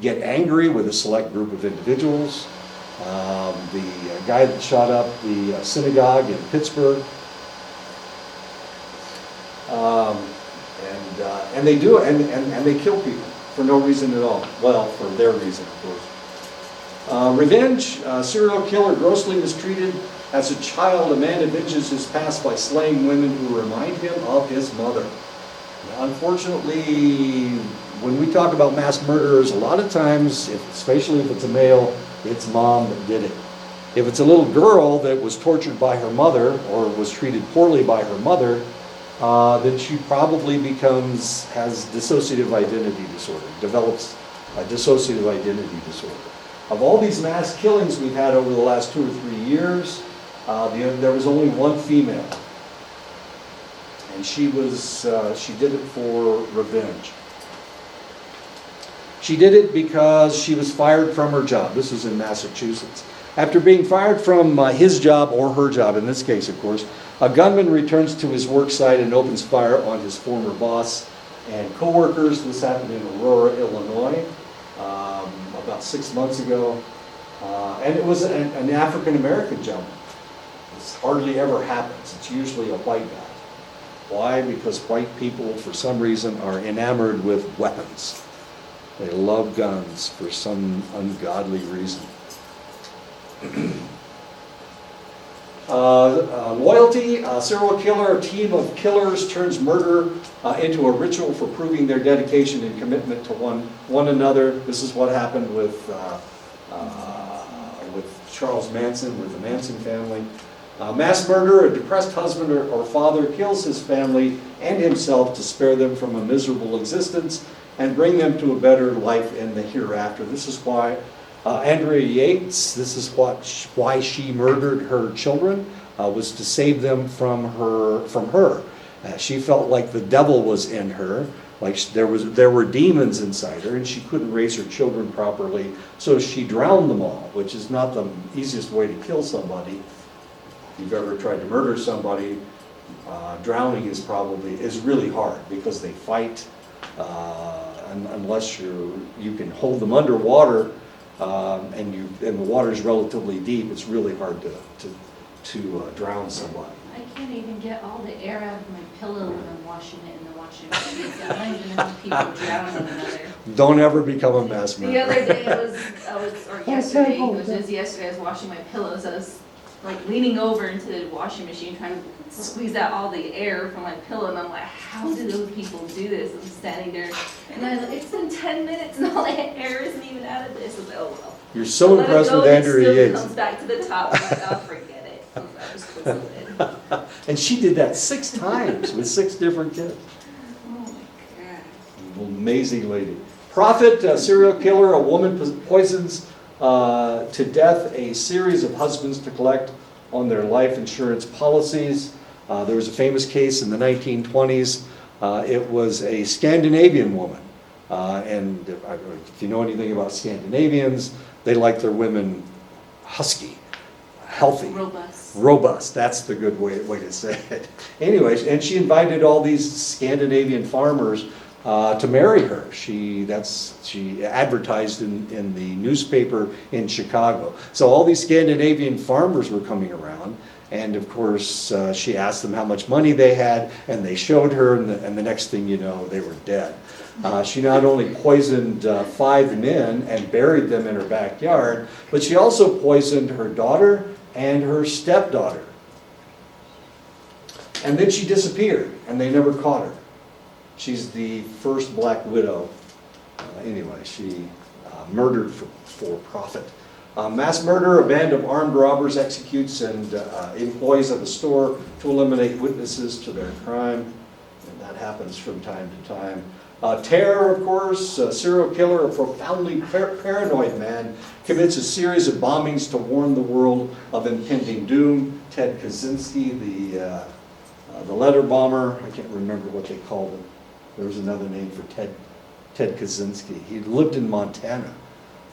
S1: get angry with a select group of individuals. The guy that shot up the synagogue in Pittsburgh. And they do it, and they kill people for no reason at all. Well, for their reason, of course. Revenge. Serial killer grossly mistreated as a child. A man avenges his past by slaying women who remind him of his mother. Now, unfortunately, when we talk about mass murderers, a lot of times, especially if it's a male, it's mom that did it. If it's a little girl that was tortured by her mother or was treated poorly by her mother, then she probably has dissociative identity disorder, develops a dissociative identity disorder. Of all these mass killings we've had over the last 2 or 3 years, there was only one female. And she did it for revenge. She did it because she was fired from her job. This was in Massachusetts. After being fired from his job, or her job in this case, of course, a gunman returns to his work site and opens fire on his former boss and co-workers. This happened in Aurora, Illinois, about 6 months ago. And it was an African-American gentleman. This hardly ever happens. It's usually a white guy. Why? Because white people, for some reason, are enamored with weapons. They love guns for some ungodly reason. Loyalty, a serial killer, a team of killers turns murder into a ritual for proving their dedication and commitment to one another. This is what happened with Charles Manson, with the Manson family. Mass murder, a depressed husband or father kills his family and himself to spare them from a miserable existence and bring them to a better life in the hereafter. This is why Andrea Yates, this is why she murdered her children, was to save them from her. She felt like the devil was in her, like there were demons inside her, and she couldn't raise her children properly, so she drowned them all, which is not the easiest way to kill somebody. If you've ever tried to murder somebody, drowning is really hard because they fight. Unless you can hold them underwater, and the water is relatively deep, it's really hard to drown somebody.
S3: I can't even get all the air out of my pillow when I'm washing it in the washing machine. I don't even know how people drown one another.
S1: Don't ever become a mass
S3: The
S1: murderer.
S3: other day yesterday, I was washing my pillows. I was like leaning over into the washing machine trying to squeeze out all the air from my pillow, and I'm like, how do those people do this? I'm standing there, and I'm like, it's been 10 minutes and all the air isn't even out of this. I was like, oh well.
S1: You're so
S3: Let it
S1: impressed
S3: go,
S1: with
S3: and
S1: Andrea
S3: it still
S1: Yates.
S3: comes back to the top. I'm like, oh, forget it. I just twisted it.
S1: And she did that 6 times with 6 different kids.
S3: Oh my God.
S1: Amazing lady. Prophet, a serial killer, a woman poisons to death a series of husbands to collect on their life insurance policies. There was a famous case in the 1920s. It was a Scandinavian woman. And if you know anything about Scandinavians, they like their women husky, healthy. Robust, that's the good way to say it. Anyways, and she invited all these Scandinavian farmers to marry her. She advertised in the newspaper in Chicago. So all these Scandinavian farmers were coming around, and of course she asked them how much money they had, and they showed her, and the next thing you know, they were dead. She not only poisoned 5 men and buried them in her backyard, but she also poisoned her daughter and her stepdaughter. And then she disappeared, and they never caught her. She's the first black widow. Anyway, she murdered for profit. Mass murder, a band of armed robbers executes employees of a store to eliminate witnesses to their crime. And that happens from time to time. Terror, of course, a serial killer, a profoundly paranoid man, commits a series of bombings to warn the world of impending doom. Ted Kaczynski, the letter bomber, I can't remember what they called him. There was another name for Ted Kaczynski. He lived in Montana,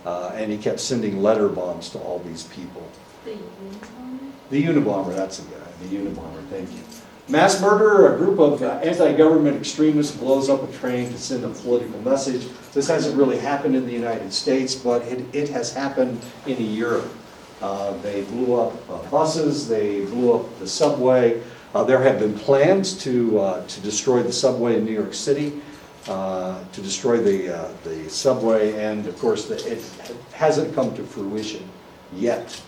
S1: and he kept sending letter bombs to all these people.
S3: The Unabomber?
S1: The Unabomber, that's the guy, the Unabomber, thank you. Mass murder, a group of anti-government extremists blows up a train to send a political message. This hasn't really happened in the United States, but it has happened in Europe. They blew up buses, they blew up the subway. There have been plans to destroy the subway in New York City, to destroy the subway, and of course it hasn't come to fruition yet.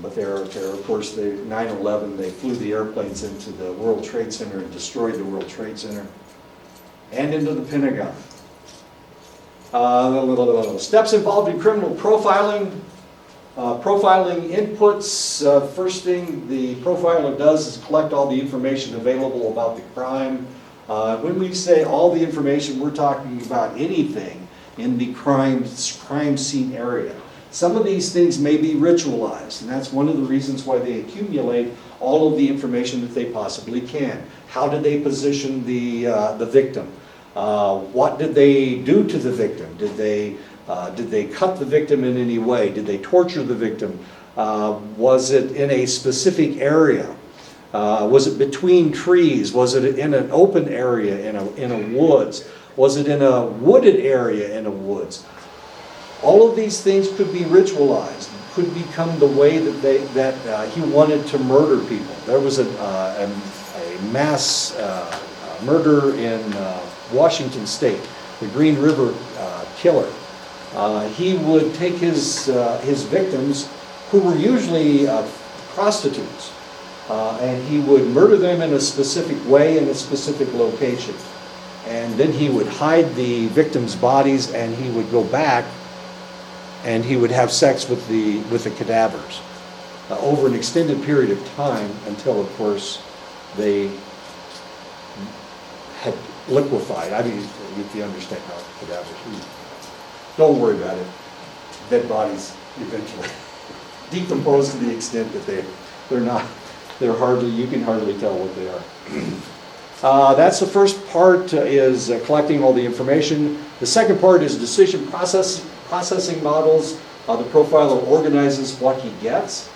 S1: But of course, 9/11, they flew the airplanes into the World Trade Center and destroyed the World Trade Center and into the Pentagon. Steps involved in criminal profiling. Profiling inputs. First thing the profiler does is collect all the information available about the crime. When we say all the information, we're talking about anything in the crime scene area. Some of these things may be ritualized, and that's one of the reasons why they accumulate all of the information that they possibly can. How did they position the victim? What did they do to the victim? Did they cut the victim in any way? Did they torture the victim? Was it in a specific area? Was it between trees? Was it in an open area in a woods? Was it in a wooded area in a woods? All of these things could be ritualized, could become the way that he wanted to murder people. There was a mass murder in Washington State, the Green River killer. He would take his victims, who were usually prostitutes, and he would murder them in a specific way in a specific location. And then he would hide the victims' bodies, and he would go back and he would have sex with the cadavers over an extended period of time until, of course, they had liquefied. I mean, if you understand how cadavers. Don't worry about it. Dead bodies eventually decompose to the extent that they're hardly, you can hardly tell what they are. That's the first part, is collecting all the information. The second part is decision processing models. The profiler organizes what he gets.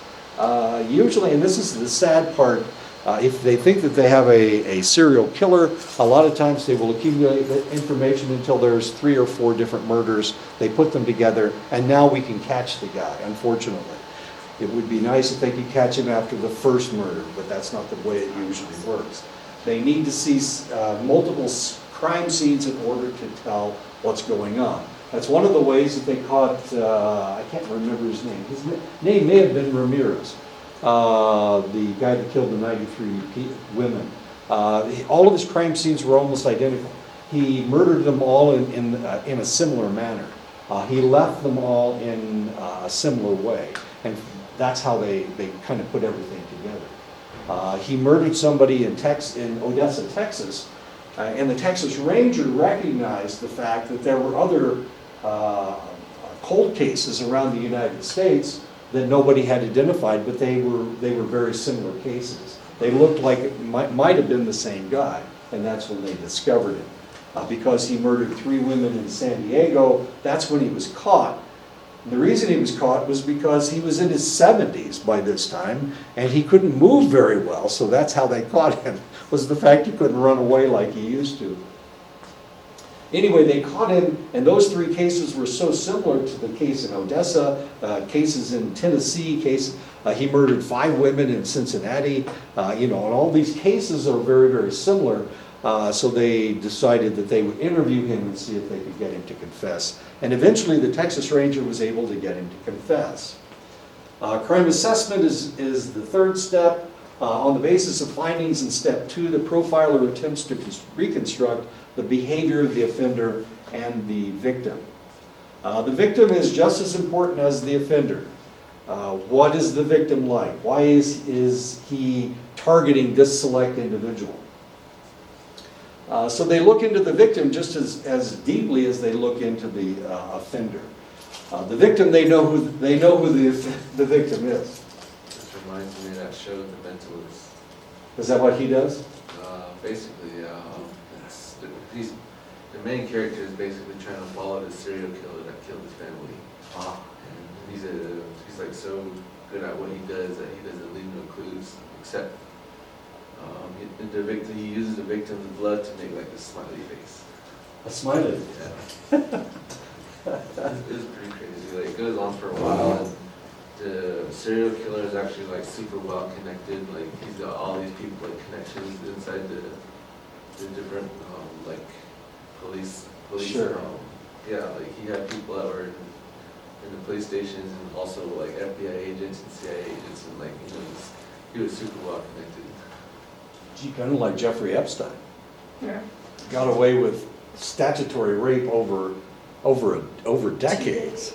S1: Usually, and this is the sad part, if they think that they have a serial killer, a lot of times they will accumulate the information until there's 3 or 4 different murders. They put them together, and now we can catch the guy, unfortunately. It would be nice if they could catch him after the first murder, but that's not the way it usually works. They need to see multiple crime scenes in order to tell what's going on. That's one of the ways that they caught, I can't remember his name. His name may have been Ramirez, the guy that killed the 93 women. All of his crime scenes were almost identical. He murdered them all in a similar manner. He left them all in a similar way. And that's how they kind of put everything together. He murdered somebody in Odessa, Texas, and the Texas Ranger recognized the fact that there were other cold cases around the United States that nobody had identified, but they were very similar cases. They looked like it might have been the same guy, and that's when they discovered him. Because he murdered 3 women in San Diego, that's when he was caught. And the reason he was caught was because he was in his 70s by this time, and he couldn't move very well, so that's how they caught him, was the fact he couldn't run away like he used to. Anyway, they caught him, and those 3 cases were so similar to the case in Odessa, cases in Tennessee, he murdered 5 women in Cincinnati, and all these cases are very, very similar. So they decided that they would interview him and see if they could get him to confess. And eventually the Texas Ranger was able to get him to confess. Crime assessment is the third step. On the basis of findings in step 2, the profiler attempts to reconstruct the behavior of the offender and the victim. The victim is just as important as the offender. What is the victim like? Why is he targeting this select individual? So they look into the victim just as deeply as they look into the offender. The victim, they know who the victim is.
S2: This reminds me of that show, The Mentalist.
S1: Is that what he does?
S2: Basically, the main character is basically trying to follow the serial killer that killed his family. And he's like so good at what he does that he doesn't leave no clues except. He uses the victim's blood to make like a smiley face.
S1: A smiley?
S2: Yeah. It's pretty crazy. Like, it goes on for a while, and the serial killer is actually like super well connected. Like, he's got all these people, like connections inside the different like police.
S1: Sure.
S2: Yeah, like he had people that were in the police stations and also like FBI agents and CIA agents, and like he was super well connected.
S1: Gee, kind of like Jeffrey Epstein.
S3: Yeah.
S1: Got away with statutory rape over decades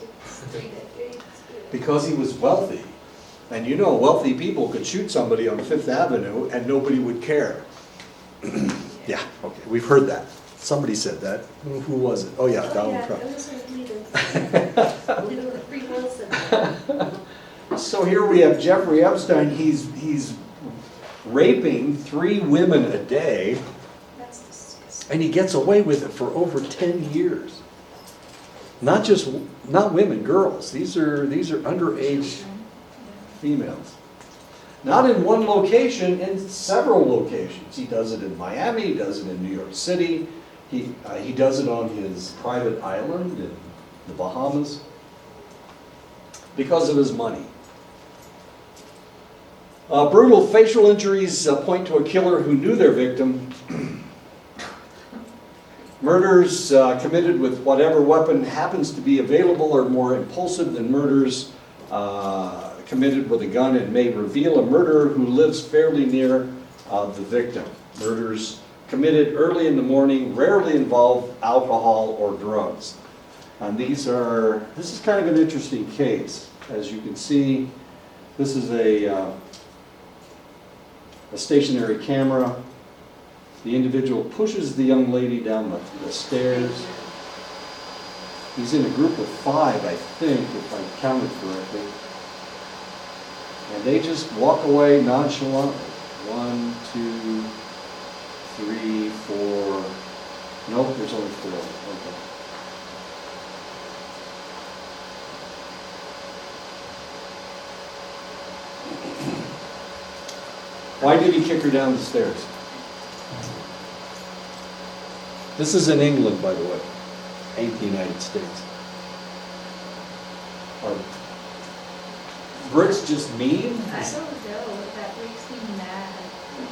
S1: because he was wealthy. And wealthy people could shoot somebody on Fifth Avenue and nobody would care. Yeah, okay, we've heard that. Somebody said that. Who was it? Oh yeah, Donald Trump.
S4: It was like Free Wilson.
S1: So here we have Jeffrey Epstein. He's raping 3 women a day,
S4: That's disgusting.
S1: and he gets away with it for over 10 years. Not women, girls. These are underage females. Not in one location, in several locations. He does it in Miami, he does it in New York City, he does it on his private island in the Bahamas because of his money. Brutal facial injuries point to a killer who knew their victim. Murders committed with whatever weapon happens to be available are more impulsive than murders committed with a gun and may reveal a murderer who lives fairly near the victim. Murders committed early in the morning rarely involve alcohol or drugs. And this is kind of an interesting case. As you can see, this is a stationary camera. The individual pushes the young lady down the stairs. He's in a group of 5, I think, if I counted correctly. And they just walk away nonchalantly. 1, 2, 3, 4. Nope, there's only 4. Okay. Why did he kick her down the stairs? This is in England, by the way, ain't the United States. Are Brits just mean?
S3: I don't know, that makes me mad.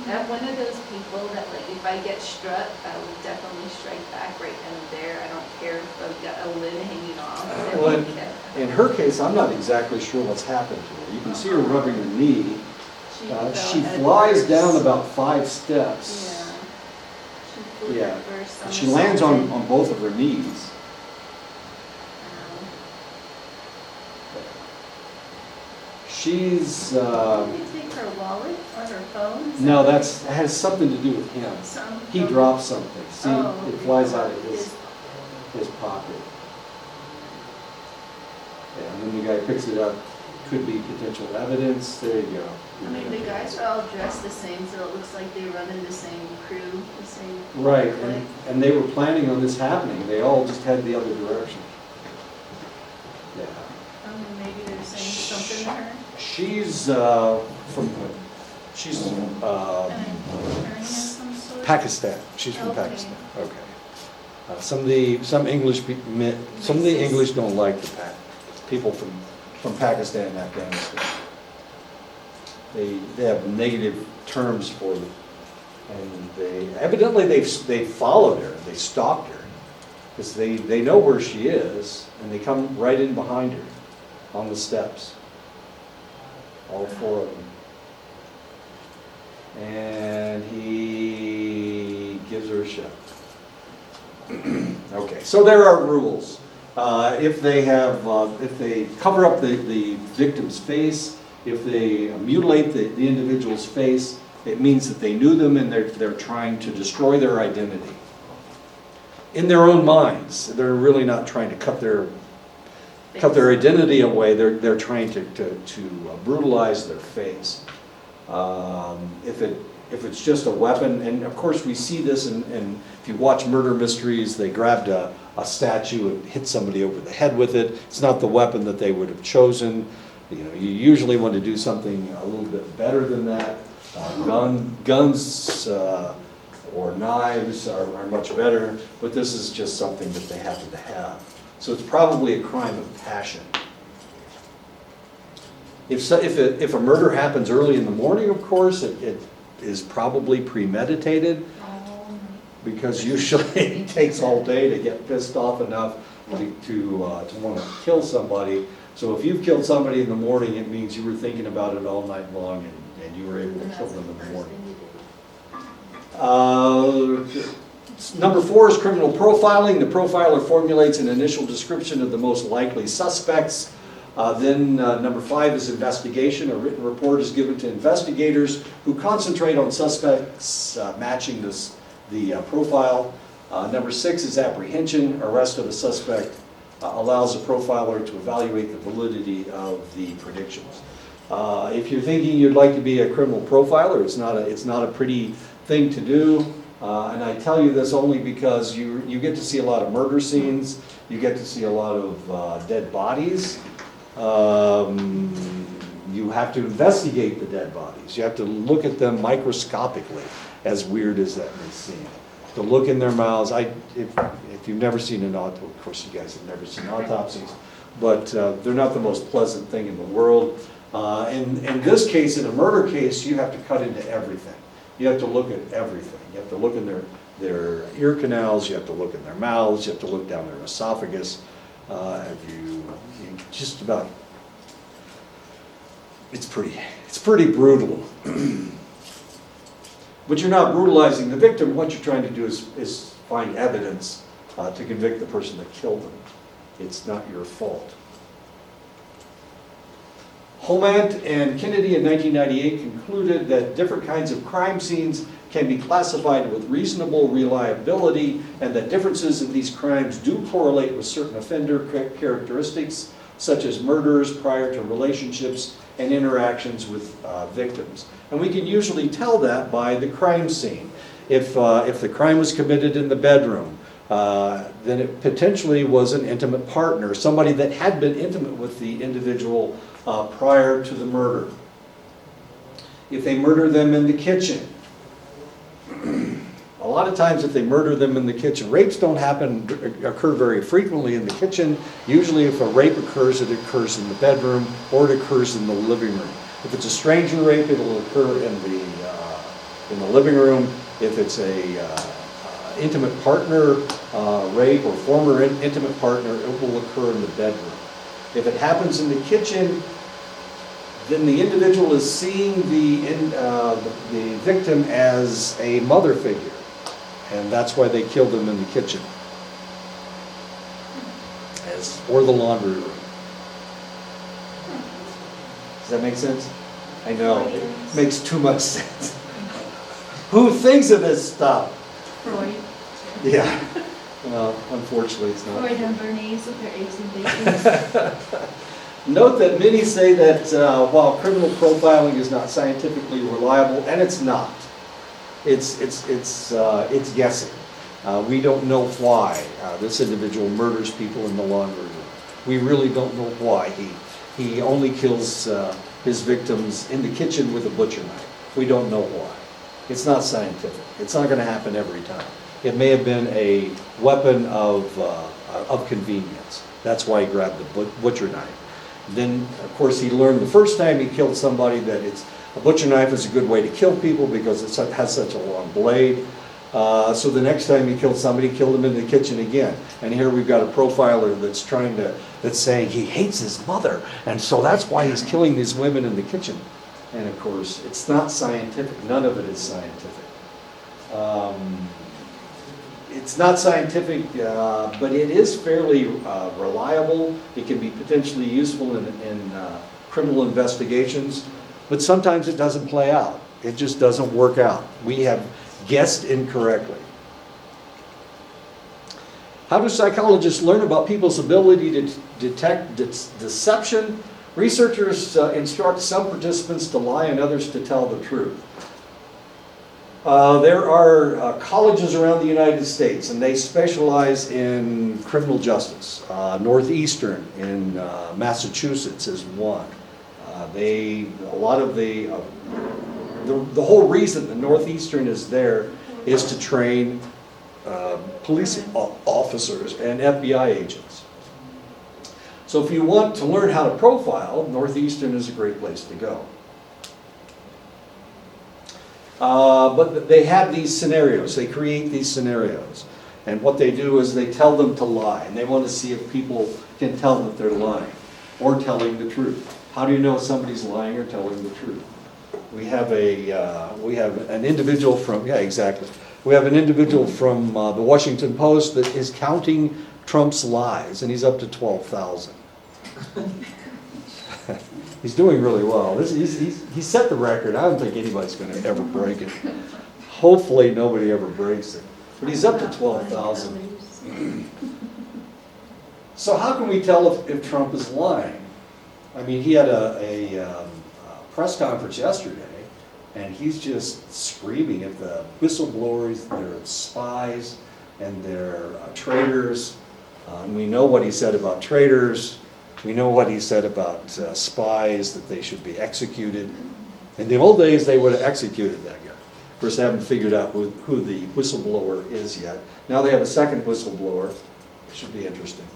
S3: I'm one of those people that, like, if I get struck, I will definitely strike back right then and there. I don't care if I've got a limb hanging off.
S1: Well, in her case, I'm not exactly sure what's happened to her. You can see her rubbing her knee. She flies down about 5 steps.
S3: Yeah. She flew
S1: Yeah.
S3: first on
S1: She
S3: the
S1: lands
S3: second.
S1: on both of her knees. She's,
S3: Did they take her wallet or her phone?
S1: no, that has something to do with him.
S3: Some.
S1: He dropped something. See,
S3: Oh,
S1: it flies out of his pocket. Yeah, and then the guy picks it up. Could be potential evidence. There you go.
S3: I mean, the guys are all dressed the same, so it looks like they run in the same crew, the same.
S1: Right,
S3: clique.
S1: and they were planning on this happening. They all just had the other direction. Yeah.
S3: I mean, maybe they're saying something to her.
S1: She's she's
S3: An attorney of some sort.
S1: Pakistan. She's from
S3: Okay.
S1: Pakistan. Okay. Some of the English don't like the people from Pakistan and Afghanistan. They have negative terms for them, and they followed her. They stalked her because they know where she is, and they come right in behind her on the steps. All 4 of them. And he gives her a shot. Okay, so there are rules. If they cover up the victim's face, if they mutilate the individual's face, it means that they knew them and they're trying to destroy their identity. In their own minds, they're really not trying to cut their identity away. They're trying to brutalize their face. If it's just a weapon, and of course we see this, and if you watch murder mysteries, they grabbed a statue and hit somebody over the head with it. It's not the weapon that they would have chosen. You usually want to do something a little bit better than that. Guns or knives are much better, but this is just something that they happen to have. So it's probably a crime of passion. If a murder happens early in the morning, of course, it is probably premeditated, because usually it takes all day to get pissed off enough to want to kill somebody. So if you've killed somebody in the morning, it means you were thinking about it all night long and you were able to kill them in the morning. Number 4 is criminal profiling. The profiler formulates an initial description of the most likely suspects. Then number 5 is investigation. A written report is given to investigators who concentrate on suspects matching the profile. Number 6 is apprehension. Arrest of a suspect allows the profiler to evaluate the validity of the predictions. If you're thinking you'd like to be a criminal profiler, it's not a pretty thing to do. And I tell you this only because you get to see a lot of murder scenes. You get to see a lot of dead bodies. You have to investigate the dead bodies. You have to look at them microscopically, as weird as that may seem. To look in their mouths. If you've never seen an autopsy, of course you guys have never seen autopsies, but they're not the most pleasant thing in the world. In this case, in a murder case, you have to cut into everything. You have to look at everything. You have to look in their ear canals, you have to look in their mouths, you have to look down their esophagus. You just about, it's pretty brutal. But you're not brutalizing the victim. What you're trying to do is find evidence to convict the person that killed them. It's not your fault. Holmant and Kennedy in 1998 concluded that different kinds of crime scenes can be classified with reasonable reliability, and that differences in these crimes do correlate with certain offender characteristics, such as murders prior to relationships and interactions with victims. And we can usually tell that by the crime scene. If the crime was committed in the bedroom, then it potentially was an intimate partner, somebody that had been intimate with the individual prior to the murder. If they murder them in the kitchen, a lot of times if they murder them in the kitchen, rapes don't occur very frequently in the kitchen. Usually if a rape occurs, it occurs in the bedroom or it occurs in the living room. If it's a stranger rape, it'll occur in the living room. If it's a intimate partner rape or former intimate partner, it will occur in the bedroom. If it happens in the kitchen, then the individual is seeing the victim as a mother figure, and that's why they killed him in the kitchen, or the laundry room. Does that make sense? I know, it makes too much sense. Who thinks of this stuff?
S3: Freud.
S1: Yeah. Well, unfortunately, it's not.
S3: Freud and Bernays with their eggs and bacon.
S1: Note that many say that while criminal profiling is not scientifically reliable, and it's not, it's guessing. We don't know why this individual murders people in the laundry room. We really don't know why he only kills his victims in the kitchen with a butcher knife. We don't know why. It's not scientific. It's not going to happen every time. It may have been a weapon of convenience. That's why he grabbed the butcher knife. Then, of course, he learned the first time he killed somebody that a butcher knife is a good way to kill people because it has such a long blade. So the next time he killed somebody, he killed him in the kitchen again. And here we've got a profiler that's saying he hates his mother, and so that's why he's killing these women in the kitchen. And of course, it's not scientific. None of it is scientific. It's not scientific, but it is fairly reliable. It can be potentially useful in criminal investigations, but sometimes it doesn't play out. It just doesn't work out. We have guessed incorrectly. How do psychologists learn about people's ability to detect deception? Researchers instruct some participants to lie and others to tell the truth. There are colleges around the United States, and they specialize in criminal justice. Northeastern in Massachusetts is one. The whole reason the Northeastern is there is to train police officers and FBI agents. So if you want to learn how to profile, Northeastern is a great place to go. But they have these scenarios. They create these scenarios. And what they do is they tell them to lie. And they want to see if people can tell that they're lying or telling the truth. How do you know if somebody's lying or telling the truth? We have an individual from, We have an individual from the Washington Post that is counting Trump's lies, and he's up to 12,000. He's doing really well. He set the record. I don't think anybody's going to ever break it. Hopefully nobody ever breaks it. But he's up to 12,000. So how can we tell if Trump is lying? I mean, he had a press conference yesterday, and he's just screaming at the whistleblowers. They're spies and they're traitors. And we know what he said about traitors. We know what he said about spies, that they should be executed. In the old days, they would have executed that guy. Of course, they haven't figured out who the whistleblower is yet. Now they have a second whistleblower. It should be interesting.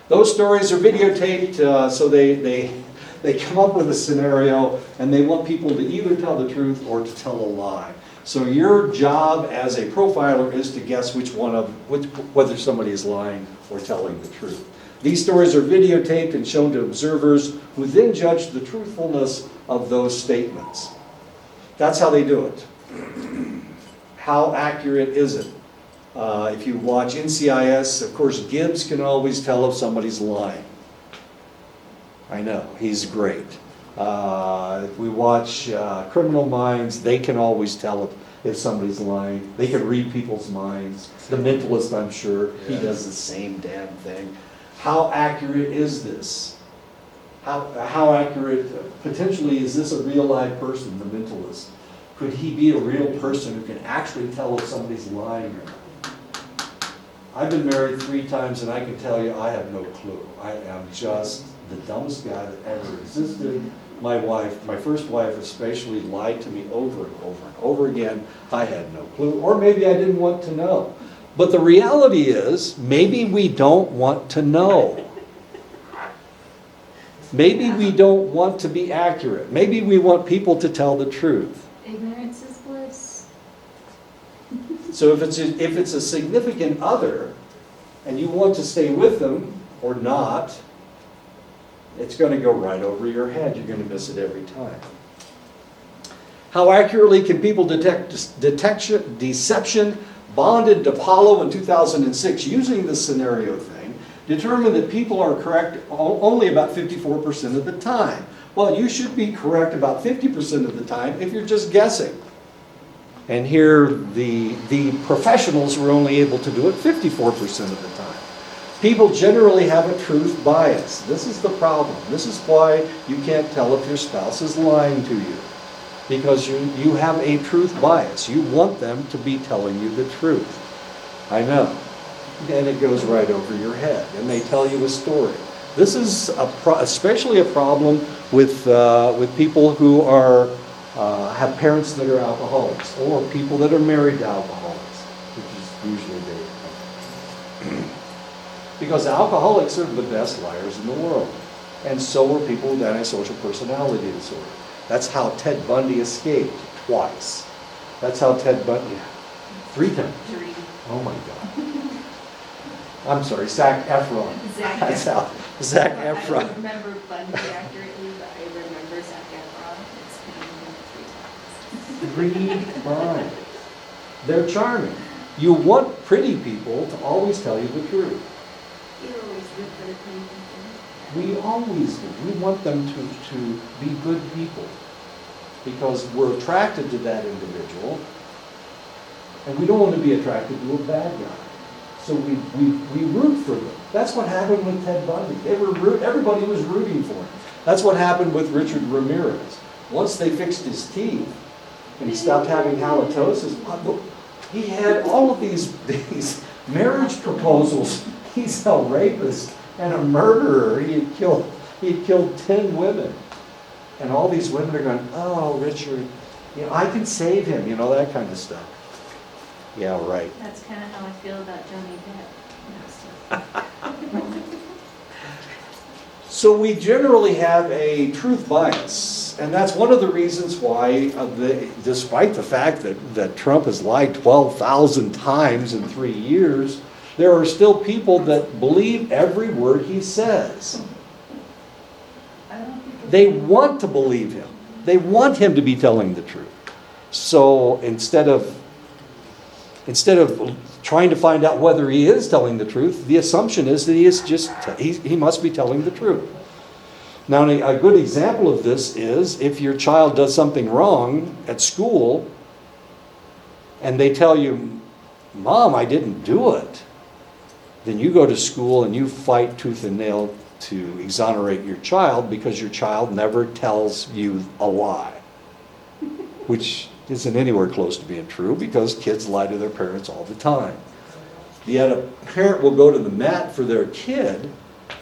S1: Those stories are videotaped, so they come up with a scenario, and they want people to either tell the truth or to tell a lie. So your job as a profiler is to guess whether somebody is lying or telling the truth. These stories are videotaped and shown to observers who then judge the truthfulness of those statements. That's how they do it. How accurate is it? If you watch NCIS, of course, Gibbs can always tell if somebody's lying. I know, he's great. If we watch Criminal Minds, they can always tell if somebody's lying. They can read people's minds. The Mentalist, I'm sure, he does the same damn thing. How accurate is this? How accurate, potentially, is this a real live person, the Mentalist? Could he be a real person who can actually tell if somebody's lying or not? I've been married 3 times and I can tell you I have no clue. I am just the dumbest guy that ever existed. My wife, my first wife especially, lied to me over and over and over again. I had no clue, or maybe I didn't want to know. But the reality is, maybe we don't want to know. Maybe we don't want to be accurate. Maybe we want people to tell the truth.
S4: Ignorance is bliss.
S1: So if it's a significant other, and you want to stay with them or not, it's going to go right over your head. You're going to miss it every time. How accurately can people detect deception? Bonded to Apollo in 2006, using this scenario thing, determined that people are correct only about 54% of the time. Well, you should be correct about 50% of the time if you're just guessing. And here, the professionals were only able to do it 54% of the time. People generally have a truth bias. This is the problem. This is why you can't tell if your spouse is lying to you. Because you have a truth bias. You want them to be telling you the truth. I know. And it goes right over your head. And they tell you a story. This is especially a problem with people who have parents that are alcoholics, or people that are married to alcoholics, which is usually they. Because alcoholics are the best liars in the world. And so are people with antisocial personality disorder. That's how Ted Bundy escaped twice. That's how Ted Bundy, 3 times.
S3: 3.
S1: Oh my God. I'm sorry, Zac Efron.
S3: Zac
S1: That's
S3: Efron.
S1: how Zac
S3: I
S1: Efron.
S3: don't remember Bundy accurately, but I remember Zac Efron. It's been 3 times.
S1: 3 times. They're charming. You want pretty people to always tell you the truth.
S4: You always root for the pretty people.
S1: We always do. We want them to be good people because we're attracted to that individual, and we don't want to be attracted to a bad guy. So we root for them. That's what happened with Ted Bundy. Everybody was rooting for him. That's what happened with Richard Ramirez. Once they fixed his teeth and he stopped having halitosis, he had all of these marriage proposals. He's a rapist and a murderer. He had killed 10 women. And all these women are going, oh, Richard, I can save him, that kind of stuff. Yeah, right.
S3: That's kind of how I feel about Johnny Depp.
S1: So we generally have a truth bias. And that's one of the reasons why, despite the fact that Trump has lied 12,000 times in 3 years, there are still people that believe every word he says. They want to believe him. They want him to be telling the truth. So instead of trying to find out whether he is telling the truth, the assumption is that he must be telling the truth. Now, a good example of this is if your child does something wrong at school and they tell you, Mom, I didn't do it. Then you go to school and you fight tooth and nail to exonerate your child because your child never tells you a lie, which isn't anywhere close to being true because kids lie to their parents all the time. Yet a parent will go to the mat for their kid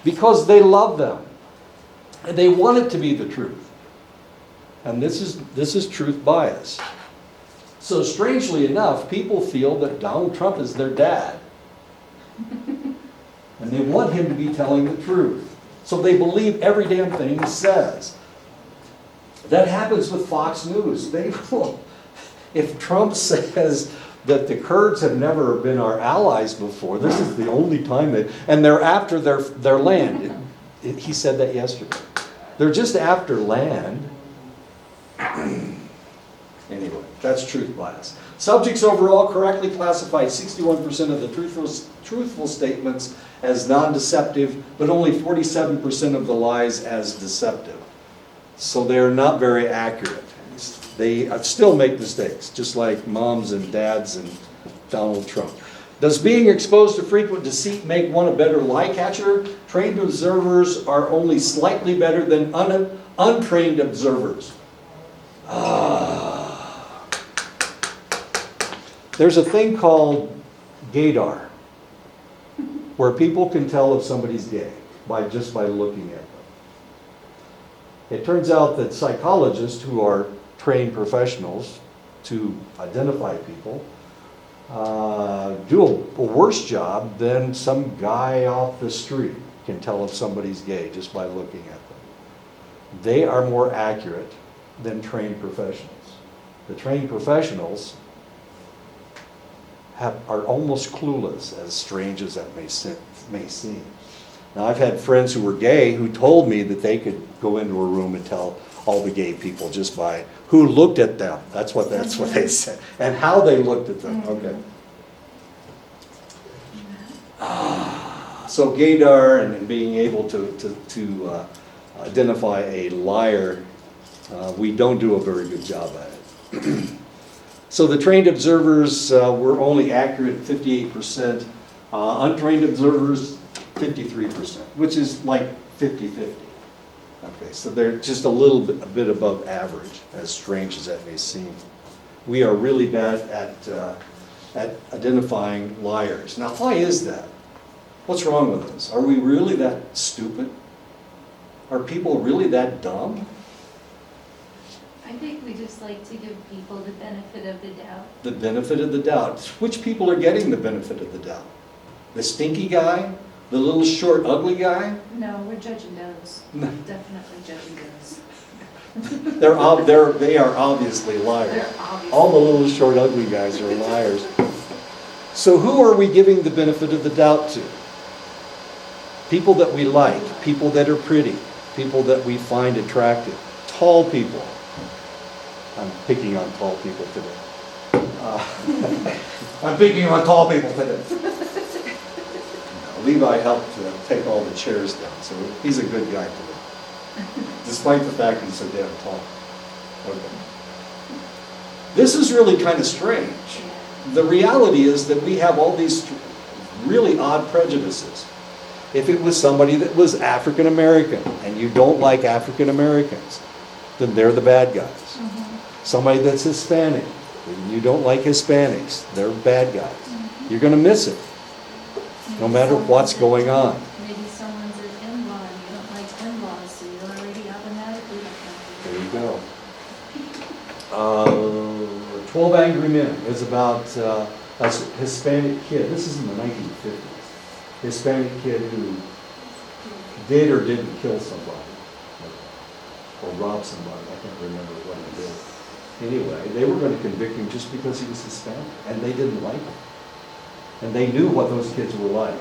S1: because they love them and they want it to be the truth. And this is truth bias. So strangely enough, people feel that Donald Trump is their dad. And they want him to be telling the truth. So they believe every damn thing he says. That happens with Fox News. if Trump says that the Kurds have never been our allies before, this is the only time and they're after their land. He said that yesterday. They're just after land. Anyway, that's truth bias. Subjects overall correctly classified 61% of the truthful statements as non-deceptive, but only 47% of the lies as deceptive. So they're not very accurate. They still make mistakes, just like moms and dads and Donald Trump. Does being exposed to frequent deceit make one a better lie catcher? Trained observers are only slightly better than untrained observers. There's a thing called gaydar, where people can tell if somebody's gay just by looking at them. It turns out that psychologists who are trained professionals to identify people do a worse job than some guy off the street can tell if somebody's gay just by looking at them. They are more accurate than trained professionals. The trained professionals are almost clueless, as strange as that may seem. Now, I've had friends who were gay who told me that they could go into a room and tell all the gay people just by who looked at them. That's what they said. And how they looked at them. Okay. So gaydar and being able to identify a liar, we don't do a very good job at it. So the trained observers were only accurate 58%. Untrained observers, 53%, which is like 50-50. Okay, so they're just a little bit above average, as strange as that may seem. We are really bad at identifying liars. Now, why is that? What's wrong with us? Are we really that stupid? Are people really that dumb?
S3: I think we just like to give people the benefit of the doubt.
S1: The benefit of the doubt. Which people are getting the benefit of the doubt? The stinky guy? The little short ugly guy?
S3: No, we're judging those. Definitely judging those.
S1: They are obviously liars.
S3: They're obviously.
S1: All the little short ugly guys are liars. So who are we giving the benefit of the doubt to? People that we like, people that are pretty, people that we find attractive, tall people. I'm picking on tall people today. I'm picking on tall people today. Levi helped take all the chairs down, so he's a good guy today, despite the fact he's so damn tall. Okay. This is really kind of strange. The reality is that we have all these really odd prejudices. If it was somebody that was African American and you don't like African Americans, then they're the bad guys. Somebody that's Hispanic and you don't like Hispanics, they're bad guys. You're going to miss it, no matter what's going on.
S3: Maybe someone's an in-law and you don't like in-laws, so you're already automatically
S1: There you go. 12 Angry Men is about a Hispanic kid. This is in the 1950s. Hispanic kid who did or didn't kill somebody or rob somebody. I can't remember what he did. Anyway, they were going to convict him just because he was Hispanic, and they didn't like him. And they knew what those kids were like,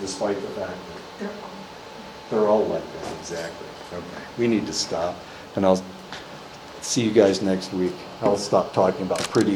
S1: despite the fact that they're all like that. Exactly. Okay. We need to stop, and I'll see you guys next week. I'll stop talking about pretty